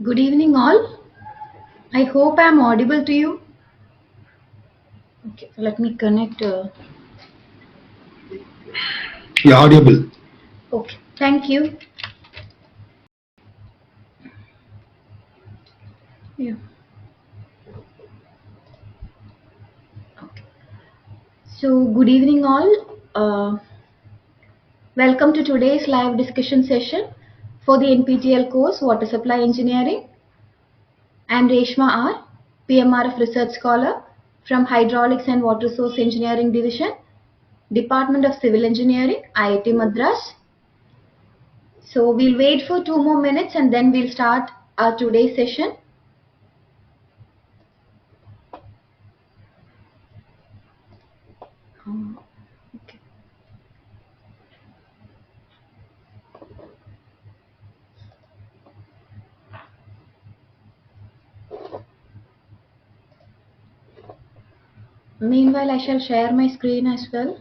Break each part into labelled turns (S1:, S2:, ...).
S1: Good evening, all. I hope I'm audible to you. Okay, let me connect.
S2: Yeah, audible.
S1: Okay, thank you. Yeah. Okay. So, good evening, all. Welcome to today's live discussion session for the NPTEL course Water Supply Engineering. I'm Reshma R, PMRF Research Scholar from Hydraulics and Water Source Engineering Division, Department of Civil Engineering, IIT Madras. So, we'll wait for 2 more minutes and then we'll start our today's session. Okay. Meanwhile, I shall share my screen as well.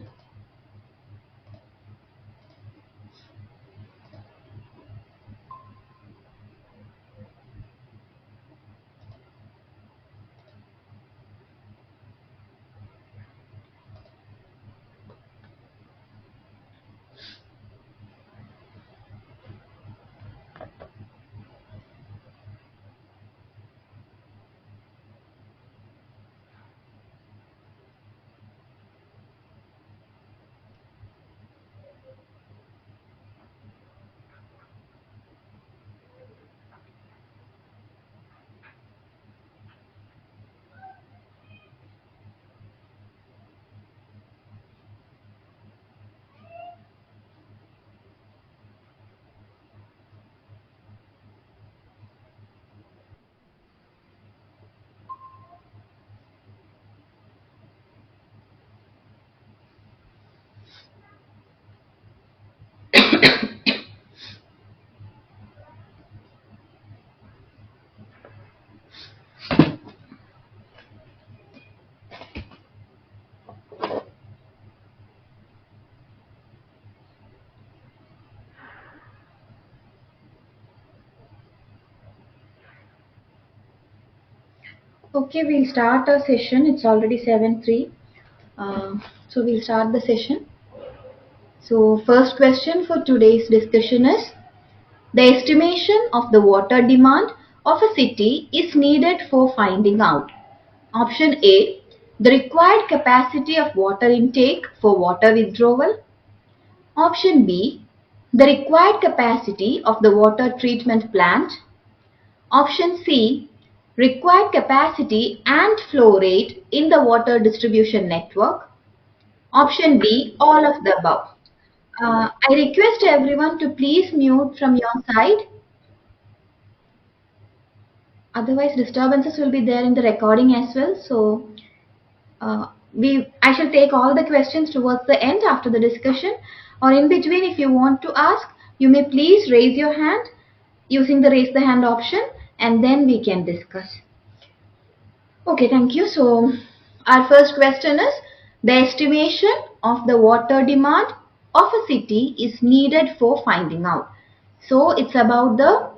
S1: Okay, we'll start our session. It's already 7:03. So we'll start the session. So first question for today's discussion is, the estimation of the water demand of a city is needed for finding out. Option A, the required capacity of water intake for water withdrawal. Option B, the required capacity of the water treatment plant. Option C, required capacity and flow rate in the water distribution network. Option D, all of the above. I request everyone to please mute from your side. Otherwise, disturbances will be there in the recording as well. So, I shall take all the questions towards the end after the discussion, or in between. If you want to ask, you may please raise your hand using the raise the hand option, and then we can discuss. Okay, thank you. So, our first question is, the estimation of the water demand of a city is needed for finding out. So, it's about the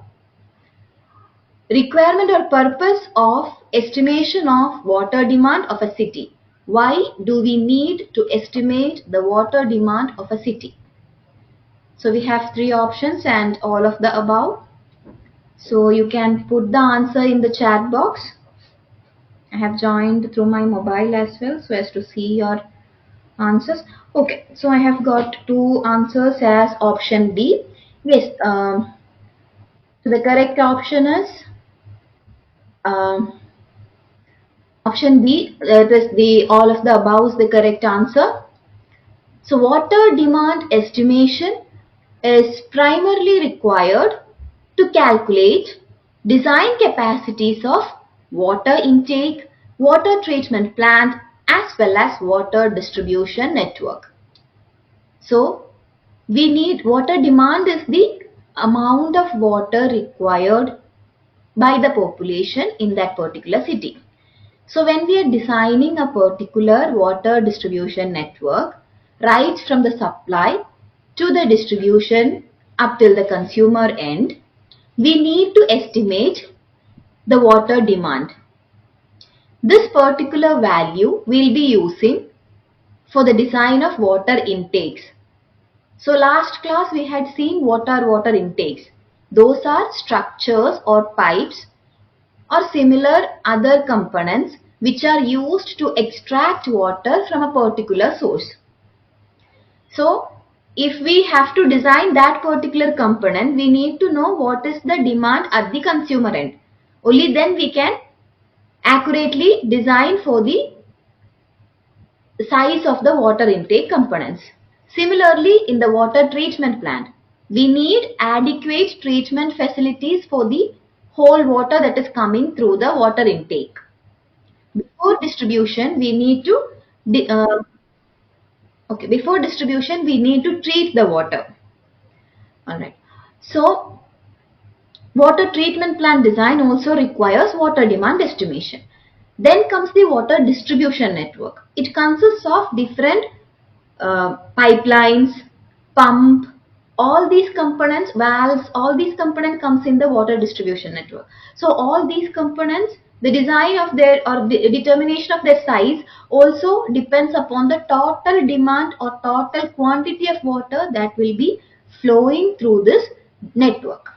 S1: requirement or purpose of estimation of water demand of a city. Why do we need to estimate the water demand of a city? So, we have three options and all of the above. So, you can put the answer in the chat box. I have joined through my mobile as well so as to see your answers. Okay, so I have got two answers as option B. Yes, so the correct option is um, option B. That is the all of the above is the correct answer. So water demand estimation is primarily required to calculate design capacities of water intake, water treatment plant as well as water distribution network. So we need water demand is the amount of water required by the population in that particular city. So when we are designing a particular water distribution network, right from the supply to the distribution up till the consumer end, we need to estimate the water demand. This particular value we'll be using for the design of water intakes. So last class we had seen what are water intakes. Those are structures or pipes or similar other components which are used to extract water from a particular source. So if we have to design that particular component, we need to know what is the demand at the consumer end. Only then we can accurately design for the size of the water intake components. Similarly, in the water treatment plant, we need adequate treatment facilities for the whole water that is coming through the water intake. Before distribution, we need to before distribution, we need to treat the water. All right. So, water treatment plant design also requires water demand estimation. Then comes the water distribution network. It consists of different pipelines, pump, all these components, valves, all these components comes in the water distribution network. So all these components, the design of their or the determination of their size also depends upon the total demand or total quantity of water that will be flowing through this network.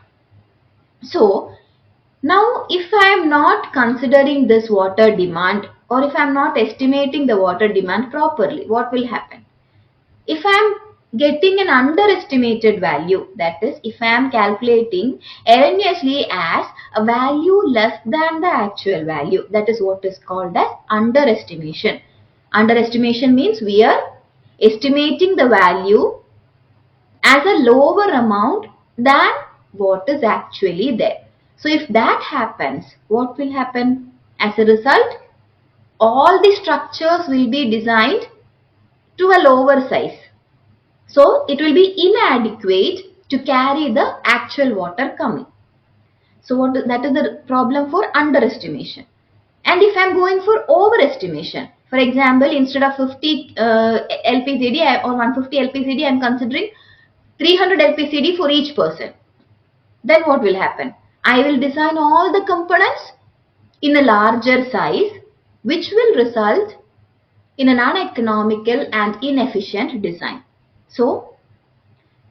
S1: So now if I am not considering this water demand or if I am not estimating the water demand properly, what will happen? If I am getting an underestimated value, that is, if I am calculating erroneously as a value less than the actual value, that is what is called as underestimation. Underestimation means we are estimating the value as a lower amount than what is actually there. So if that happens, what will happen? As a result, all the structures will be designed to a lower size. So it will be inadequate to carry the actual water coming. So that is the problem for underestimation. And if I am going for overestimation, for example, instead of 50 LPCD or 150 LPCD, I am considering 300 LPCD for each person. Then what will happen? I will design all the components in a larger size, which will result in an uneconomical and inefficient design. So,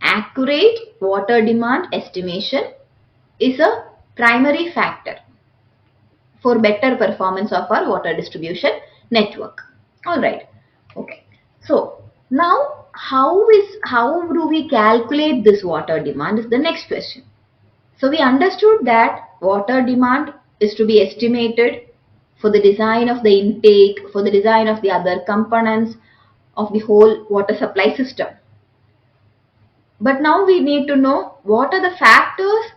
S1: accurate water demand estimation is a primary factor for better performance of our water distribution network. Alright. Okay. So, now how do we calculate this water demand is the next question. So we understood that water demand is to be estimated for the design of the intake, for the design of the other components of the whole water supply system. But now we need to know what are the factors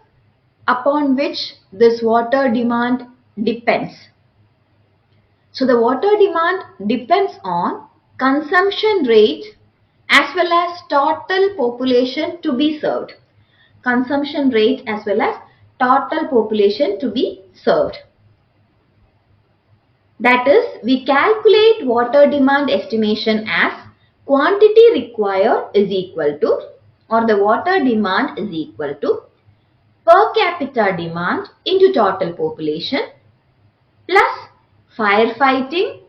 S1: upon which this water demand depends. So the water demand depends on consumption rate as well as total population to be served. Consumption rate as well as total population to be served. That is, we calculate water demand estimation as quantity required is equal to, or the water demand is equal to, per capita demand into total population plus firefighting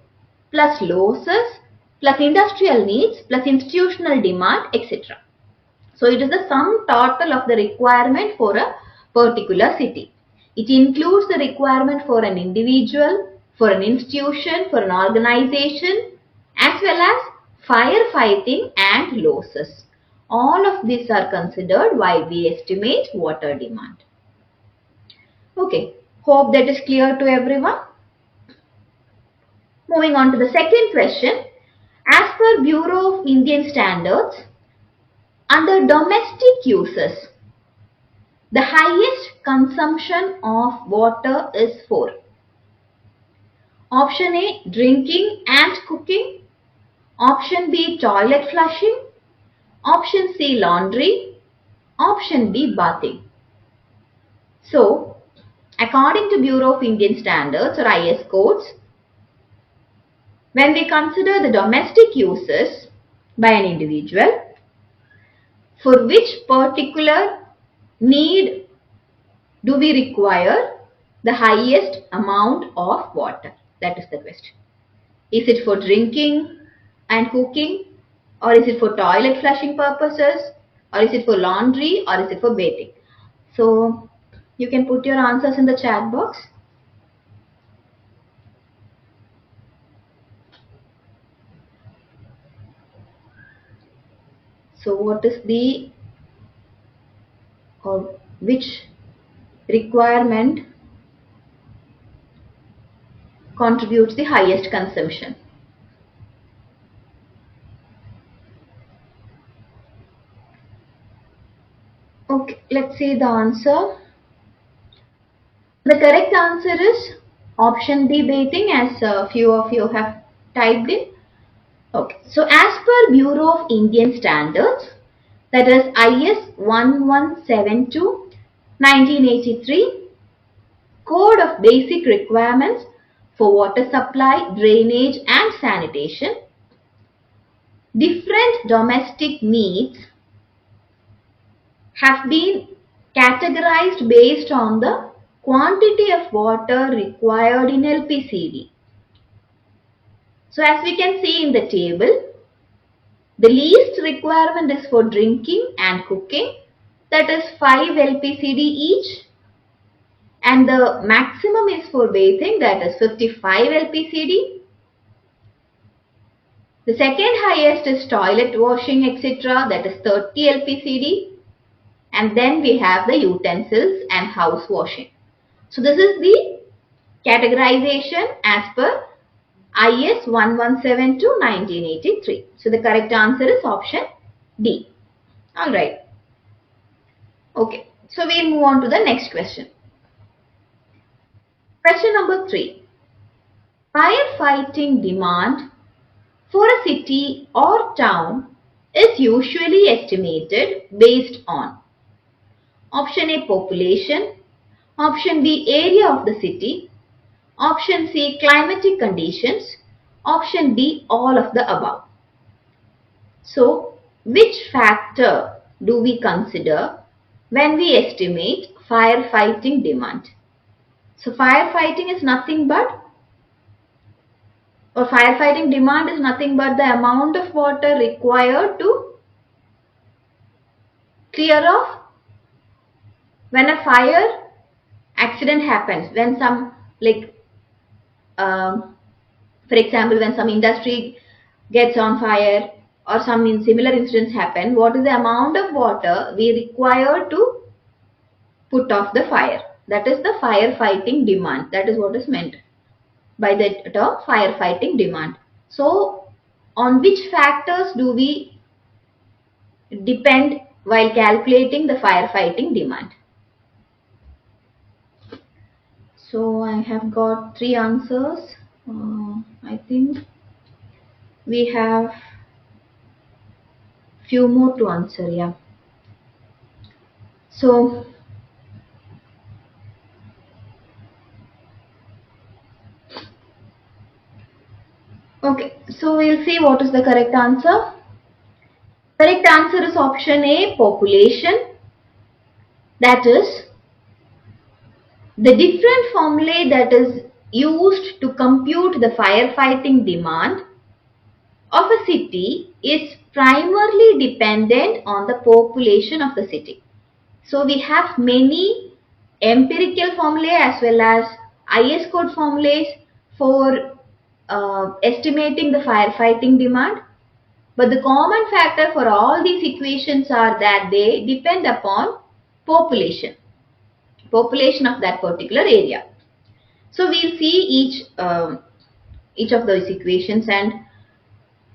S1: plus losses plus industrial needs plus institutional demand, etc. So it is the sum total of the requirement for a particular city. It includes the requirement for an individual, for an institution, for an organization, as well as firefighting and losses. All of these are considered while we estimate water demand. Okay, hope that is clear to everyone. Moving on to the second question. As per Bureau of Indian Standards, under domestic uses, the highest consumption of water is for option A, drinking and cooking, option B, toilet flushing, option C, laundry, option D, bathing. So, according to Bureau of Indian Standards or IS codes, when we consider the domestic uses by an individual, for which particular need do we require the highest amount of water? That is the question. Is it for drinking and cooking, or is it for toilet flushing purposes, or is it for laundry, or is it for bathing? So you can put your answers in the chat box. So what is the, or which requirement contributes the highest consumption? Okay, let's see the answer. The correct answer is option B, bathing, as a few of you have typed in. Okay, so as per Bureau of Indian Standards, that is IS 1172 1983, Code of Basic Requirements for Water Supply, Drainage and Sanitation, different domestic needs have been categorized based on the quantity of water required in LPCD. So as we can see in the table, the least requirement is for drinking and cooking, that is 5 LPCD each, and the maximum is for bathing, that is 55 LPCD. The second highest is toilet washing, etc., that is 30 LPCD, and then we have the utensils and house washing. So this is the categorization as per IS 1172 1983. So the correct answer is option D. Alright. Okay. So we'll move on to the next question. Question number 3. Firefighting demand for a city or town is usually estimated based on option A, population, option B, area of the city, option C, climatic conditions, option D, all of the above. So, which factor do we consider when we estimate firefighting demand? So, firefighting is nothing but, or firefighting demand is nothing but the amount of water required to clear off when a fire accident happens, when some, like, for example, when some industry gets on fire or some similar incidents happen, what is the amount of water we require to put off the fire? That is the firefighting demand. That is what is meant by the term firefighting demand. So, on which factors do we depend while calculating the firefighting demand? So, I have got 3 answers. I think we have few more to answer, yeah. So, okay, so we'll see what is the correct answer. Correct answer is option A, population. That is, the different formulae that is used to compute the firefighting demand of a city is primarily dependent on the population of the city. So we have many empirical formulae as well as IS code formulas for estimating the firefighting demand. But the common factor for all these equations are that they depend upon population of that particular area. So we'll see each of those equations and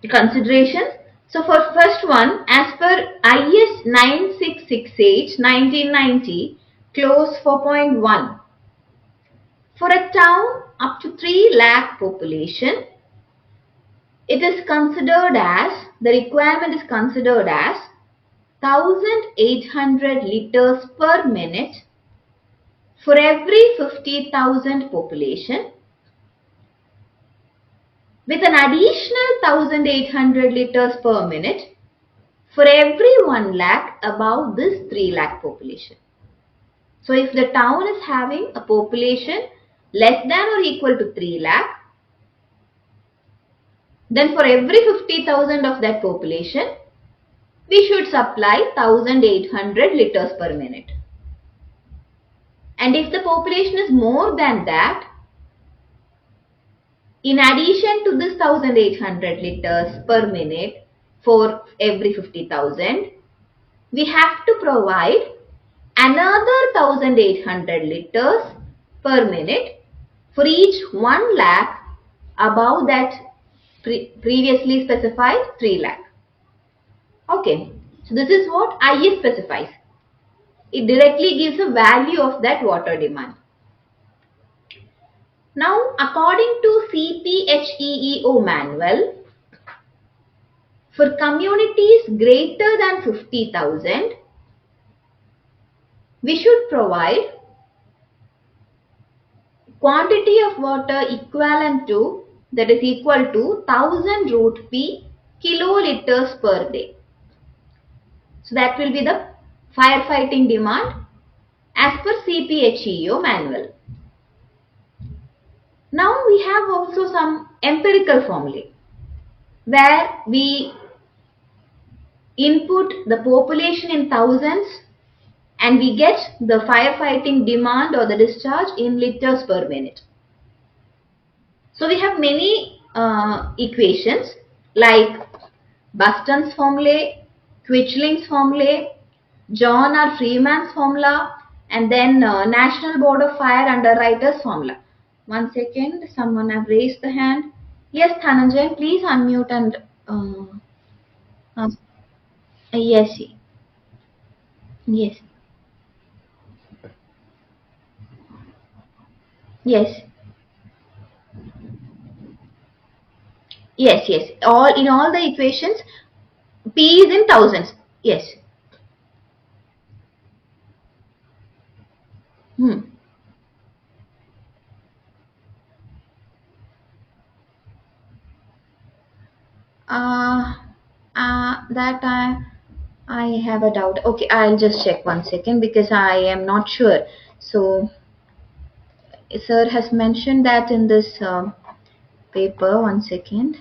S1: considerations. So for first one, as per IS 9668 1990 clause 4.1, for a town up to 3 lakh population, it is considered as, the requirement is considered as 1800 liters per minute for every 50,000 population, with an additional 1800 liters per minute for every 1 lakh above this 3 lakh population. So if the town is having a population less than or equal to 3 lakh, then for every 50,000 of that population, we should supply 1800 liters per minute. And if the population is more than that, in addition to this 1800 liters per minute for every 50,000, we have to provide another 1800 liters per minute for each 1 lakh above that previously specified 3 lakh. Okay, so this is what IE specifies. It directly gives a value of that water demand. Now, according to CPHEEO manual, for communities greater than 50,000, we should provide quantity of water equivalent to, that is equal to 1000 root P kiloliters per day. So that will be the firefighting demand as per CPHEO manual. Now we have also some empirical formulae where we input the population in thousands and we get the firefighting demand or the discharge in liters per minute. So we have many equations like Buston's formulae, Quichling's formulae, John R. Freeman's formula, and then National Board of Fire Underwriters formula. One second, someone have raised the hand. Yes, Dhananjay, please unmute and uh, yes, yes, yes, yes. All in all the equations, P is in thousands. Yes. Hmm. Uh, that I have a doubt. Okay, I'll just check one second because I am not sure. So, sir has mentioned that in this paper. One second.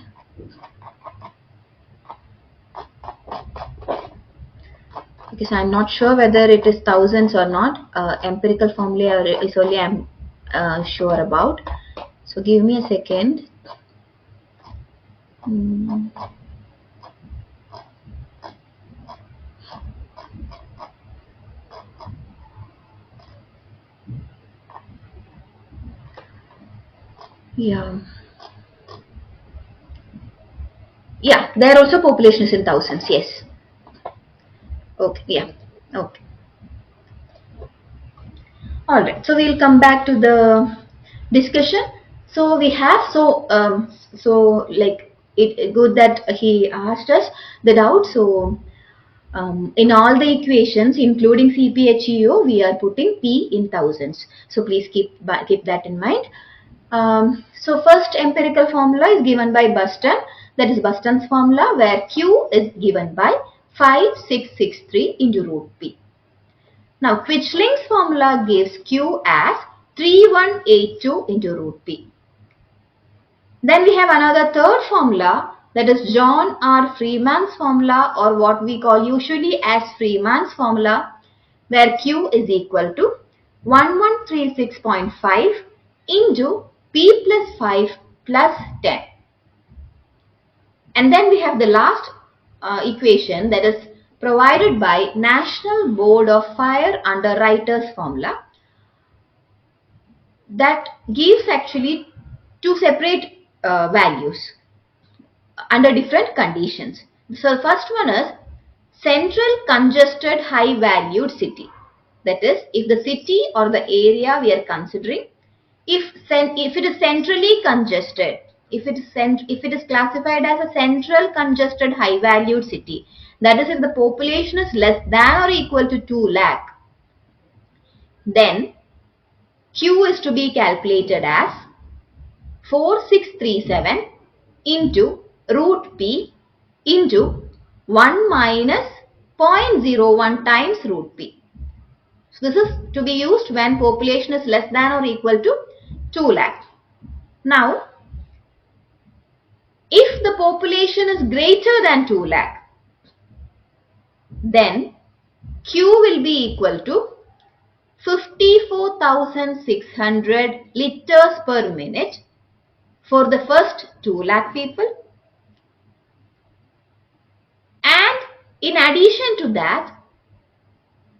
S1: Because I'm not sure whether it is thousands or not. Empirical formula is only I'm sure about. So, give me a second. Yeah. Yeah, there are also populations in thousands. Yes. Okay. Yeah. Okay. All right. So we'll come back to the discussion. So we have so like it good that he asked us the doubt. So in all the equations, including CPHEO, we are putting P in thousands. So please keep that in mind. So first empirical formula is given by Buston. That is Buston's formula, where Q is given by 5663 into root P. Now Quichling's formula gives Q as 3182 into root P. Then we have another third formula, that is John R. Freeman's formula, or what we call usually as Freeman's formula, where Q is equal to 1136.5 into P plus 5 plus 10. And then we have the last equation, that is provided by National Board of Fire Underwriters formula, that gives actually two separate values under different conditions. So first one is central congested high valued city. That is, if the city or the area we are considering, if it is centrally congested, if it is classified as a central congested high valued city, that is if the population is less than or equal to 2 lakh, then Q is to be calculated as 4637 into root P into 1 minus 0.01 times root P. So this is to be used when population is less than or equal to 2 lakh. Now, if the population is greater than 2 lakh, then Q will be equal to 54,600 liters per minute for the first 2 lakh people. And in addition to that,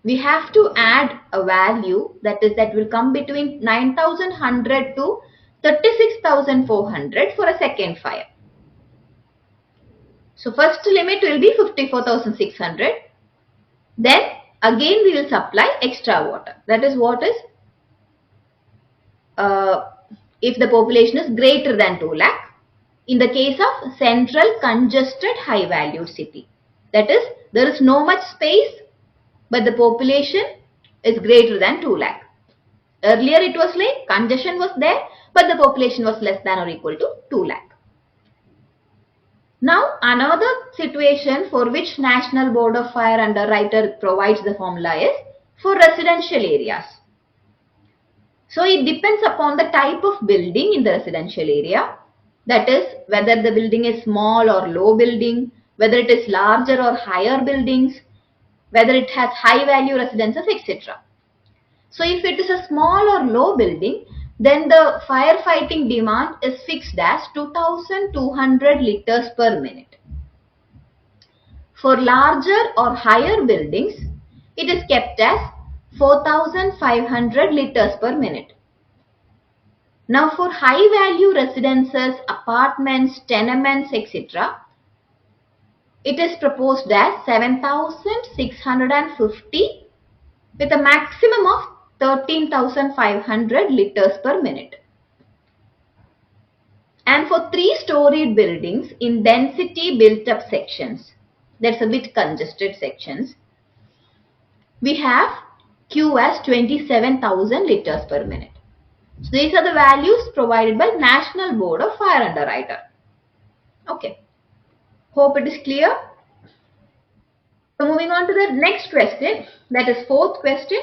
S1: we have to add a value that will come between 9,100 to 36,400 for a second fire. So first limit will be 54,600. Then again we will supply extra water. That is what is if the population is greater than 2 lakh. In the case of central congested high valued city. That is, there is no much space but the population is greater than 2 lakh. Earlier it was like congestion was there but the population was less than or equal to 2 lakh. Now another situation for which National Board of Fire Underwriter provides the formula is for residential areas. So it depends upon the type of building in the residential area. That is, whether the building is small or low building, whether it is larger or higher buildings, whether it has high value residences, etc. So if it is a small or low building, then the firefighting demand is fixed as 2,200 liters per minute. For larger or higher buildings, it is kept as 4,500 liters per minute. Now for high value residences, apartments, tenements, etc., it is proposed as 7,650 with a maximum of 13,500 liters per minute. And for 3-storied buildings in density built up sections, that's a bit congested sections, we have Q as 27,000 liters per minute. So these are the values provided by National Board of Fire Underwriter. Okay. Hope it is clear. So moving on to the next question, that is fourth question.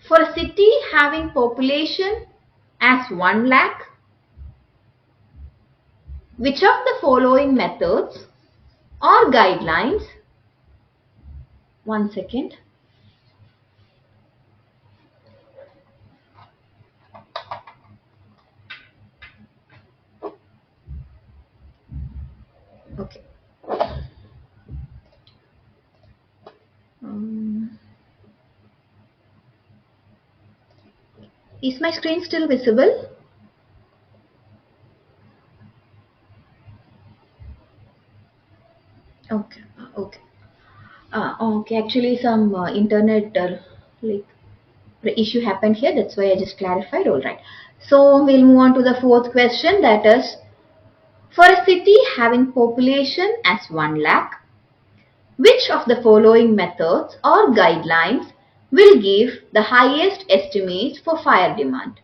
S1: For a city having population as 1 lakh, which of the following methods or guidelines, one second, okay. Is my screen still visible? Okay, okay. Okay, actually some internet like the issue happened here. That's why I just clarified. All right. So we'll move on to the fourth question. That is, for a city having population as 1 lakh, which of the following methods or guidelines will give the highest estimates for fire demand?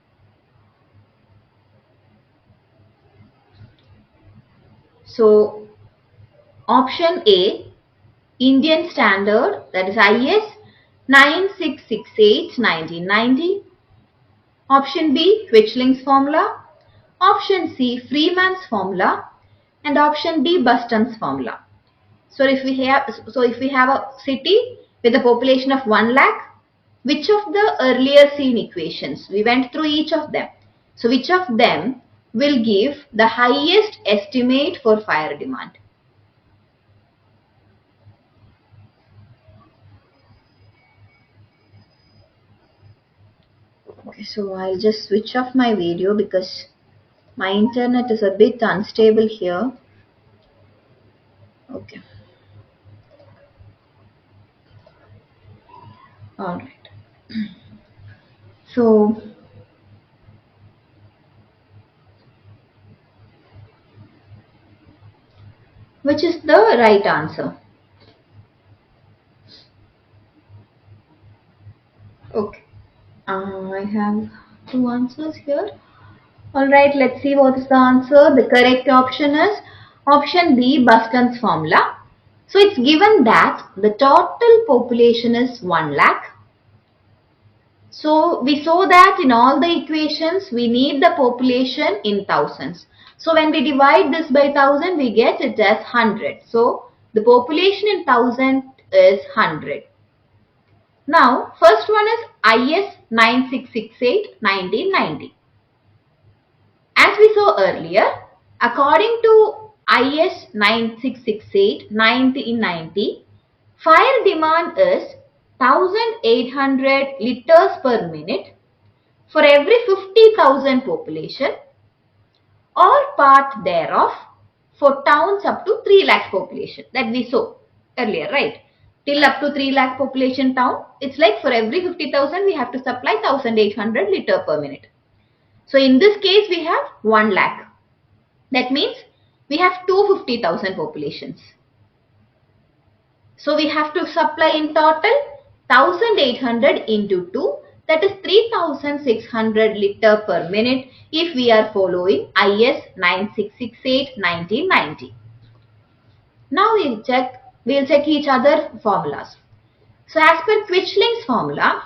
S1: So option A, Indian Standard, that is IS 9668/1990. Option B, Quichling's formula. Option C, Freeman's formula. And option D, Buston's formula. So if we have a city with a population of 1 lakh, which of the earlier seen equations? We went through each of them. So which of them will give the highest estimate for fire demand? Okay, so I'll just switch off my video because my internet is a bit unstable here. Okay. All right. So which is the right answer? Okay. I have two answers here. Alright, let's see what is the answer. The correct option is option B, Buston's formula. So it's given that the total population is 1 lakh. So we saw that in all the equations we need the population in thousands. So when we divide this by 1000 we get it as 100. So the population in 1000 is 100. Now first one is IS 9668 1990. As we saw earlier, according to IS 9668 1990, fire demand is 1800 liters per minute for every 50,000 population or part thereof for towns up to 3 lakh population that we saw earlier, right? Till up to 3 lakh population town, it's like for every 50,000 we have to supply 1800 liter per minute. So in this case we have 1 lakh. That means we have 250,000 populations. So we have to supply in total 1800 into 2, that is 3600 liter per minute if we are following IS 9668 1990. Now we'll check each other formulas. So as per Quichling's formula,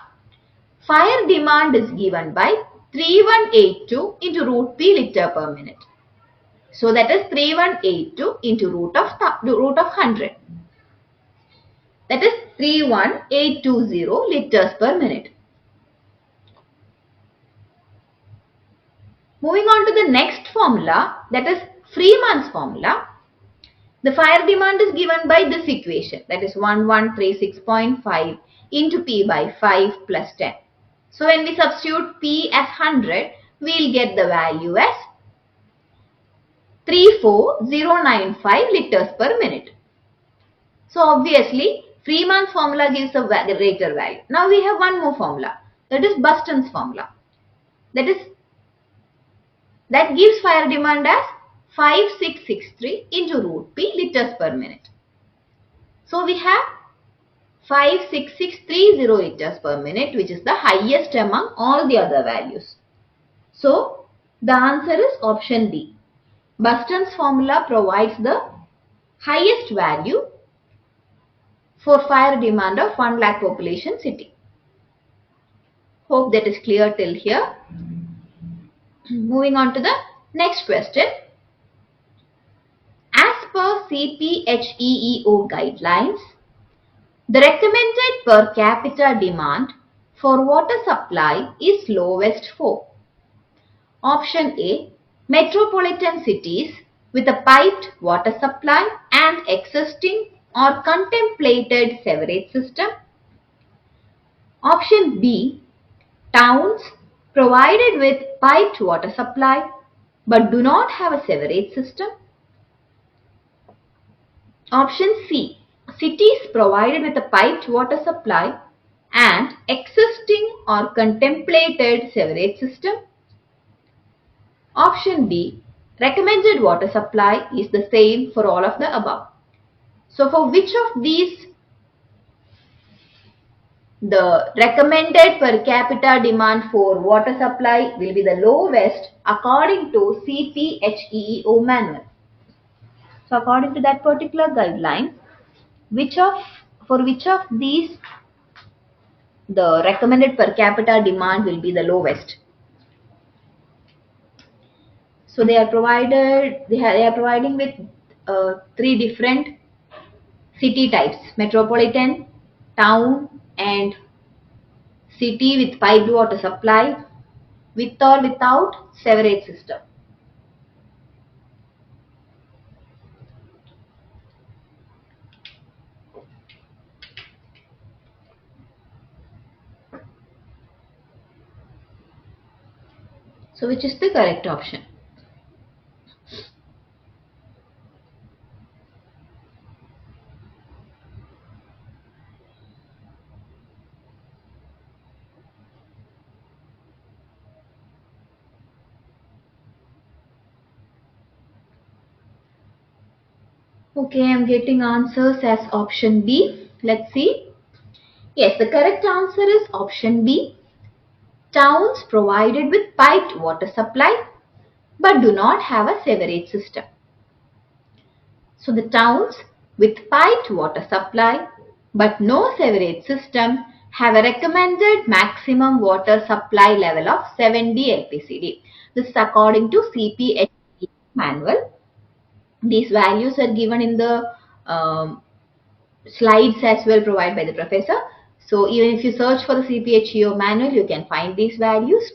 S1: fire demand is given by 3182 into root P liter per minute. So that is 3182 into root of 100. That is 31820 liters per minute. Moving on to the next formula, that is Freeman's formula. The fire demand is given by this equation, that is 1136.5 into P by 5 plus 10. So when we substitute P as 100, we will get the value as 34095 liters per minute. So obviously Freeman's formula gives a greater value. Now we have one more formula, that is Buston's formula. That gives fire demand as 5663 into root P liters per minute. So we have 56630 liters per minute, which is the highest among all the other values. So the answer is option D. Buston's formula provides the highest value for fire demand of 1 lakh population city. Hope that is clear till here. Moving on to the next question. As per CPHEEO guidelines, the recommended per capita demand for water supply is lowest for option A, metropolitan cities with a piped water supply and existing or contemplated sewerage system. Option B, towns provided with piped water supply but do not have a sewerage system. Option C, cities provided with a piped water supply and existing or contemplated sewerage system. Option D, recommended water supply is the same for all of the above. So for which of these the recommended per capita demand for water supply will be the lowest according to CPHEEO manual? So according to that particular guideline, for which of these the recommended per capita demand will be the lowest? So they are providing with three different city types: metropolitan, town, and city with piped water supply, with or without sewerage system. So which is the correct option? Okay, I am getting answers as option B. Let's see. Yes, the correct answer is option B. Towns provided with piped water supply but do not have a sewerage system. So the towns with piped water supply but no sewerage system have a recommended maximum water supply level of 70 LPCD. This is according to CPHE manual. These values are given in the slides as well provided by the professor. So even if you search for the CPHEO manual, you can find these values.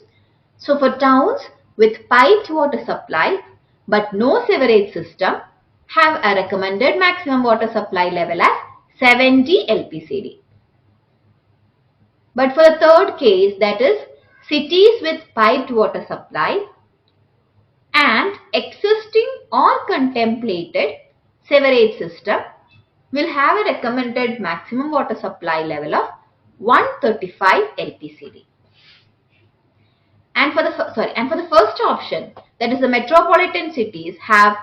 S1: So for towns with piped water supply but no sewerage system have a recommended maximum water supply level as 70 LPCD. But for the third case, that is cities with piped water supply and existing or contemplated sewerage system will have a recommended maximum water supply level of 135 LPCD. And for the first option, that is the metropolitan cities have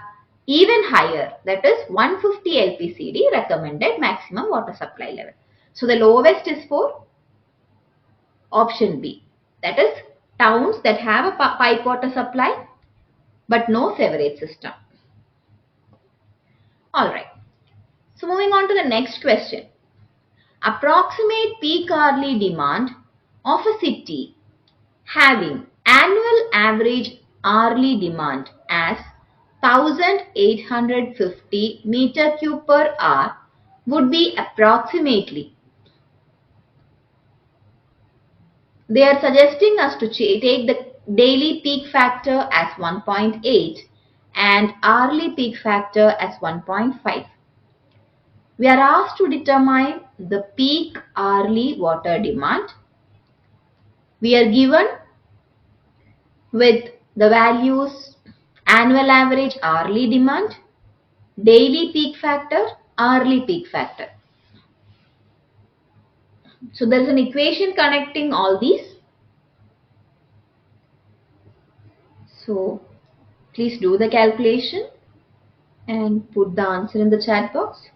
S1: even higher, that is 150 LPCD recommended maximum water supply level. So the lowest is for option B, that is towns that have a pipe water supply but no sewerage system. Alright, so moving on to the next question. Approximate peak hourly demand of a city having annual average hourly demand as 1850 meter cube per hour would be approximately. They are suggesting us to take the daily peak factor as 1.8 and hourly peak factor as 1.5. We are asked to determine the peak hourly water demand. We are given with the values annual average hourly demand, daily peak factor, hourly peak factor. So there is an equation connecting all these. So please do the calculation and put the answer in the chat box.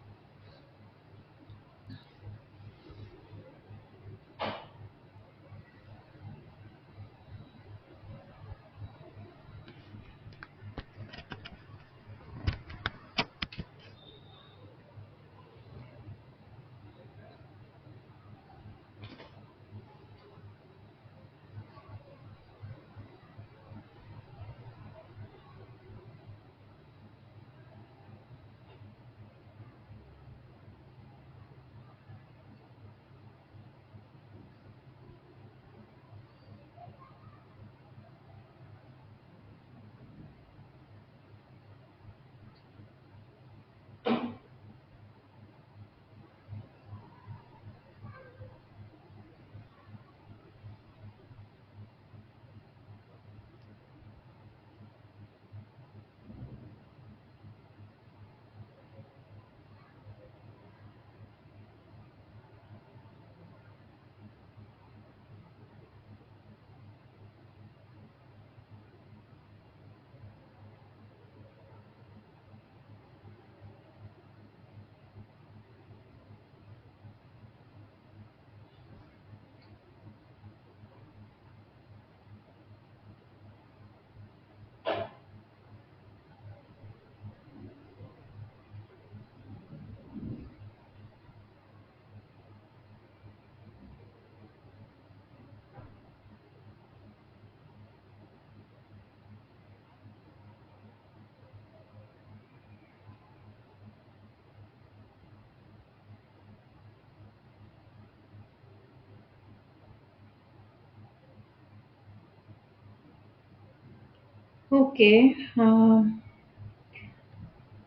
S1: Okay,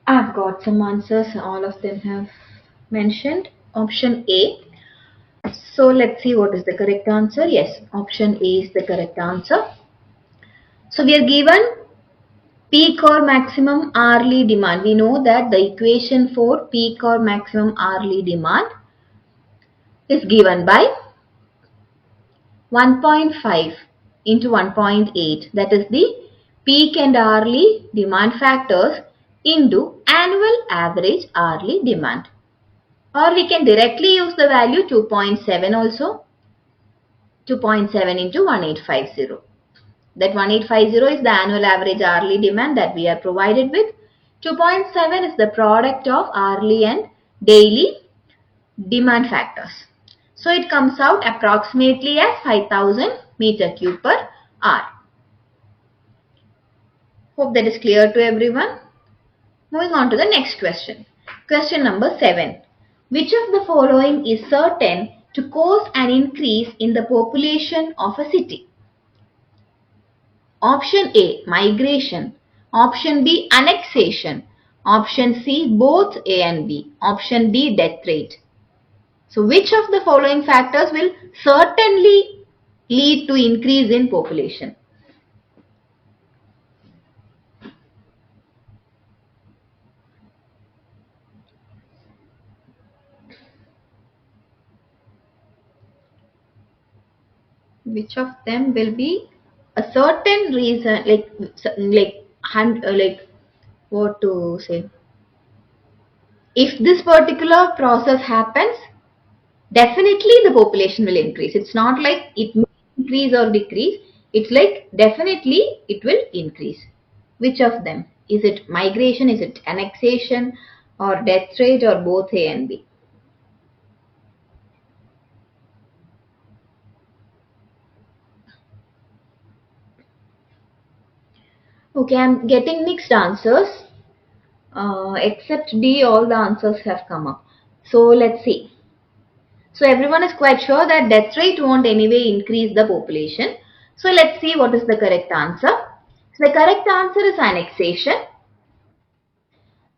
S1: I've got some answers. All of them have mentioned option A. So let's see what is the correct answer. Yes, option A is the correct answer. So we are given peak or maximum hourly demand. We know that the equation for peak or maximum hourly demand is given by 1.5 into 1.8, that is the peak and hourly demand factors into annual average hourly demand. Or we can directly use the value 2.7 also. 2.7 into 1850. That 1850 is the annual average hourly demand that we are provided with. 2.7 is the product of hourly and daily demand factors. So it comes out approximately as 5000 meter cube per hour. Hope that is clear to everyone. Moving on to the next question. Question number 7. Which of the following is certain to cause an increase in the population of a city? Option A, migration. Option B, annexation. Option C, both A and B. Option D, death rate. So which of the following factors will certainly lead to increase in population? Which of them will be a certain reason, like what to say? If this particular process happens, definitely the population will increase. It's not like it may increase or decrease. It's like definitely it will increase. Which of them? Is it migration? Is it annexation or death rate or both A and B? Okay, I'm getting mixed answers. Except D, all the answers have come up. So let's see. So everyone is quite sure that death rate won't anyway increase the population. So let's see what is the correct answer. So the correct answer is annexation.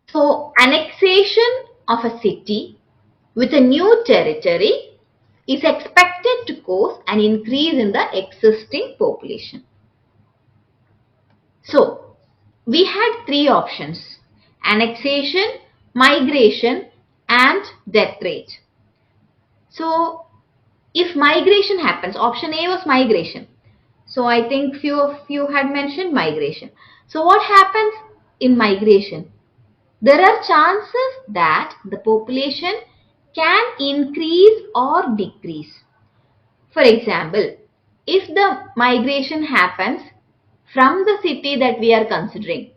S1: So annexation of a city with a new territory is expected to cause an increase in the existing population. So we had three options: annexation, migration and death rate. So if migration happens, option A was migration. So I think few of you had mentioned migration. So what happens in migration? There are chances that the population can increase or decrease. For example, if the migration happens from the city that we are considering,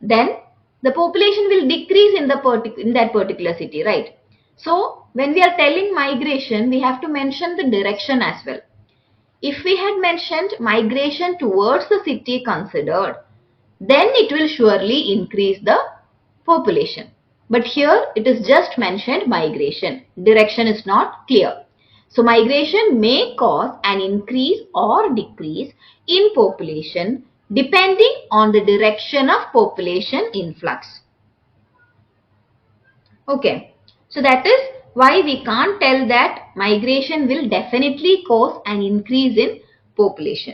S1: then the population will decrease in that particular city, right? So when we are telling migration, we have to mention the direction as well. If we had mentioned migration towards the city considered, then it will surely increase the population. But here it is just mentioned migration. Direction is not clear. So migration may cause an increase or decrease in population depending on the direction of population influx. Okay, so that is why we can't tell that migration will definitely cause an increase in population.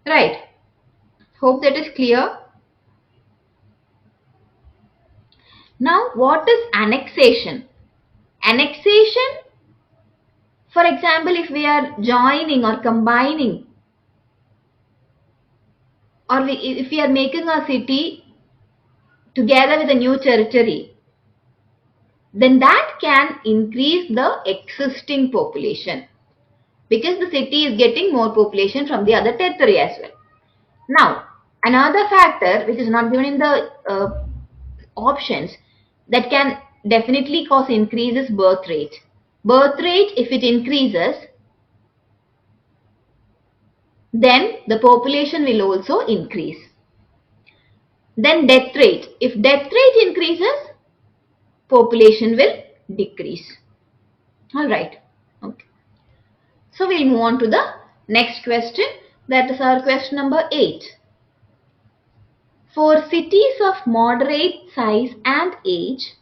S1: Right. Hope that is clear. Now, what is annexation? Annexation, for example, if we are joining or combining, or if we are making a city together with a new territory, then that can increase the existing population because the city is getting more population from the other territory as well. Now, another factor which is not given in the options that can definitely cause increase is birth rate. Birth rate, if it increases, then the population will also increase. Then death rate. If death rate increases, population will decrease. Alright. Okay. So we'll move on to the next question. That is our question number 8. For cities of moderate size and age,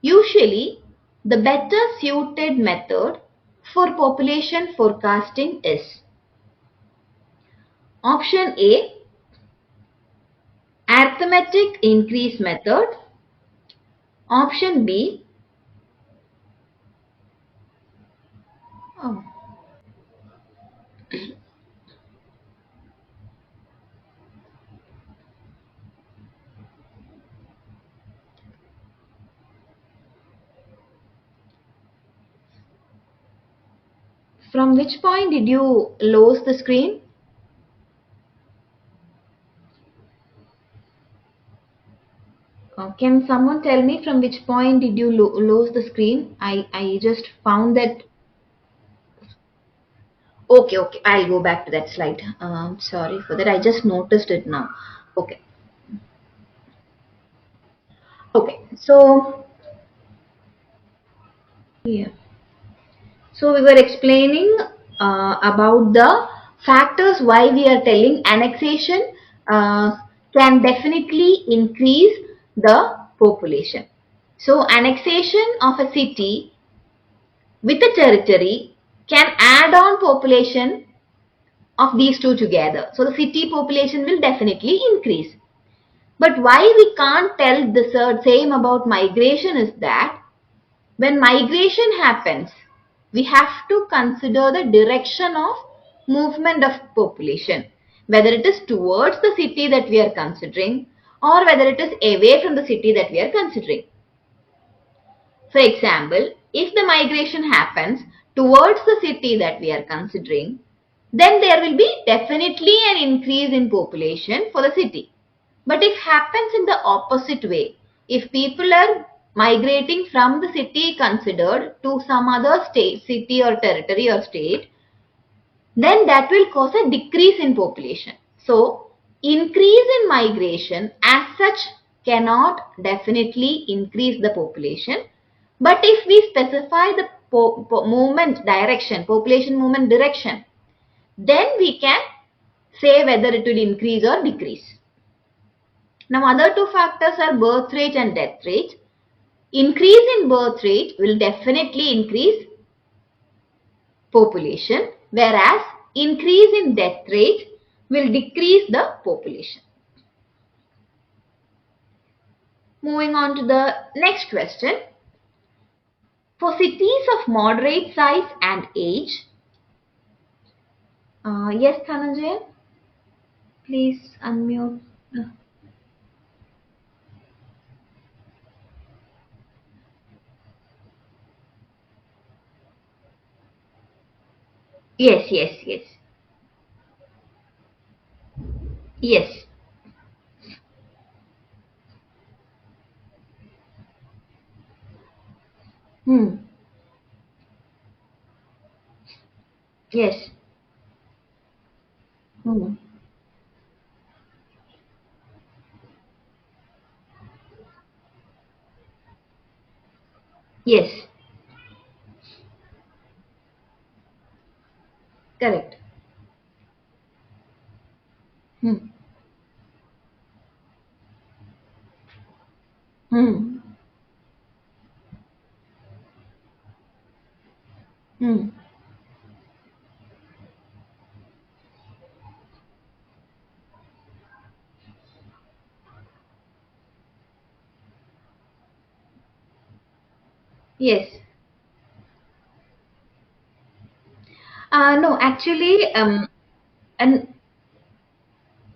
S1: usually the better suited method for population forecasting is option A, arithmetic increase method. Option B, oh, from which point did you lose the screen? Can someone tell me from which point did you lose the screen? I just found that. Okay, okay. I'll go back to that slide. Sorry for that. I just noticed it now. Okay, okay. So yeah. So we were explaining about the factors why we are telling annexation uh, can definitely increase the population. So annexation of a city with a territory can add on population of these two together. So the city population will definitely increase. But why we can't tell the same about migration is that when migration happens, we have to consider the direction of movement of population, whether it is towards the city that we are considering or whether it is away from the city that we are considering. For example, if the migration happens towards the city that we are considering, then there will be definitely an increase in population for the city. But if happens in the opposite way, if people are migrating from the city considered to some other state, city or territory or state, then that will cause a decrease in population. So, increase in migration as such cannot definitely increase the population. But if we specify the movement direction, population movement direction, then we can say whether it will increase or decrease. Now, other two factors are birth rate and death rate. Increase in birth rate will definitely increase population, whereas increase in death rate will decrease the population. Moving on to the next question. For cities of moderate size and age, yes, Dhananjay, please unmute. Yes, yes, yes, yes. Hmm. Yes. Hmm. Yes. Correct. Hmm. Hmm. Hmm. Yes. No, actually, and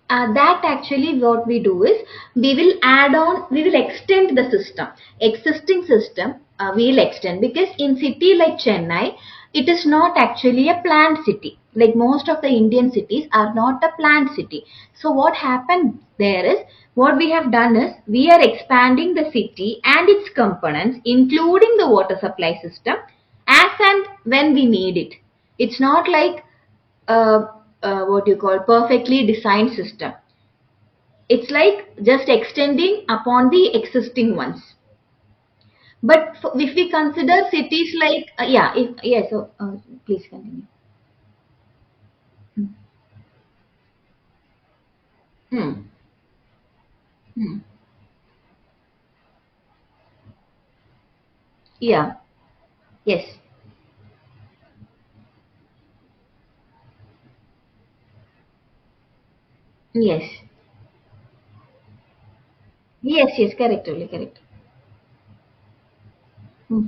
S1: that actually what we do is we will extend the system, existing system, we will extend because in city like Chennai, it is not actually a planned city. Like most of the Indian cities are not a planned city. So what happened there is what we have done is we are expanding the city and its components, including the water supply system, as and when we need it. It's not like uh, what you call perfectly designed system. It's like just extending upon the existing ones. But if we consider cities like yeah, if yeah, so please continue. Hmm. Hmm. Yeah. Yes. Yes. Yes. Yes. Correct. Totally correct. Hmm.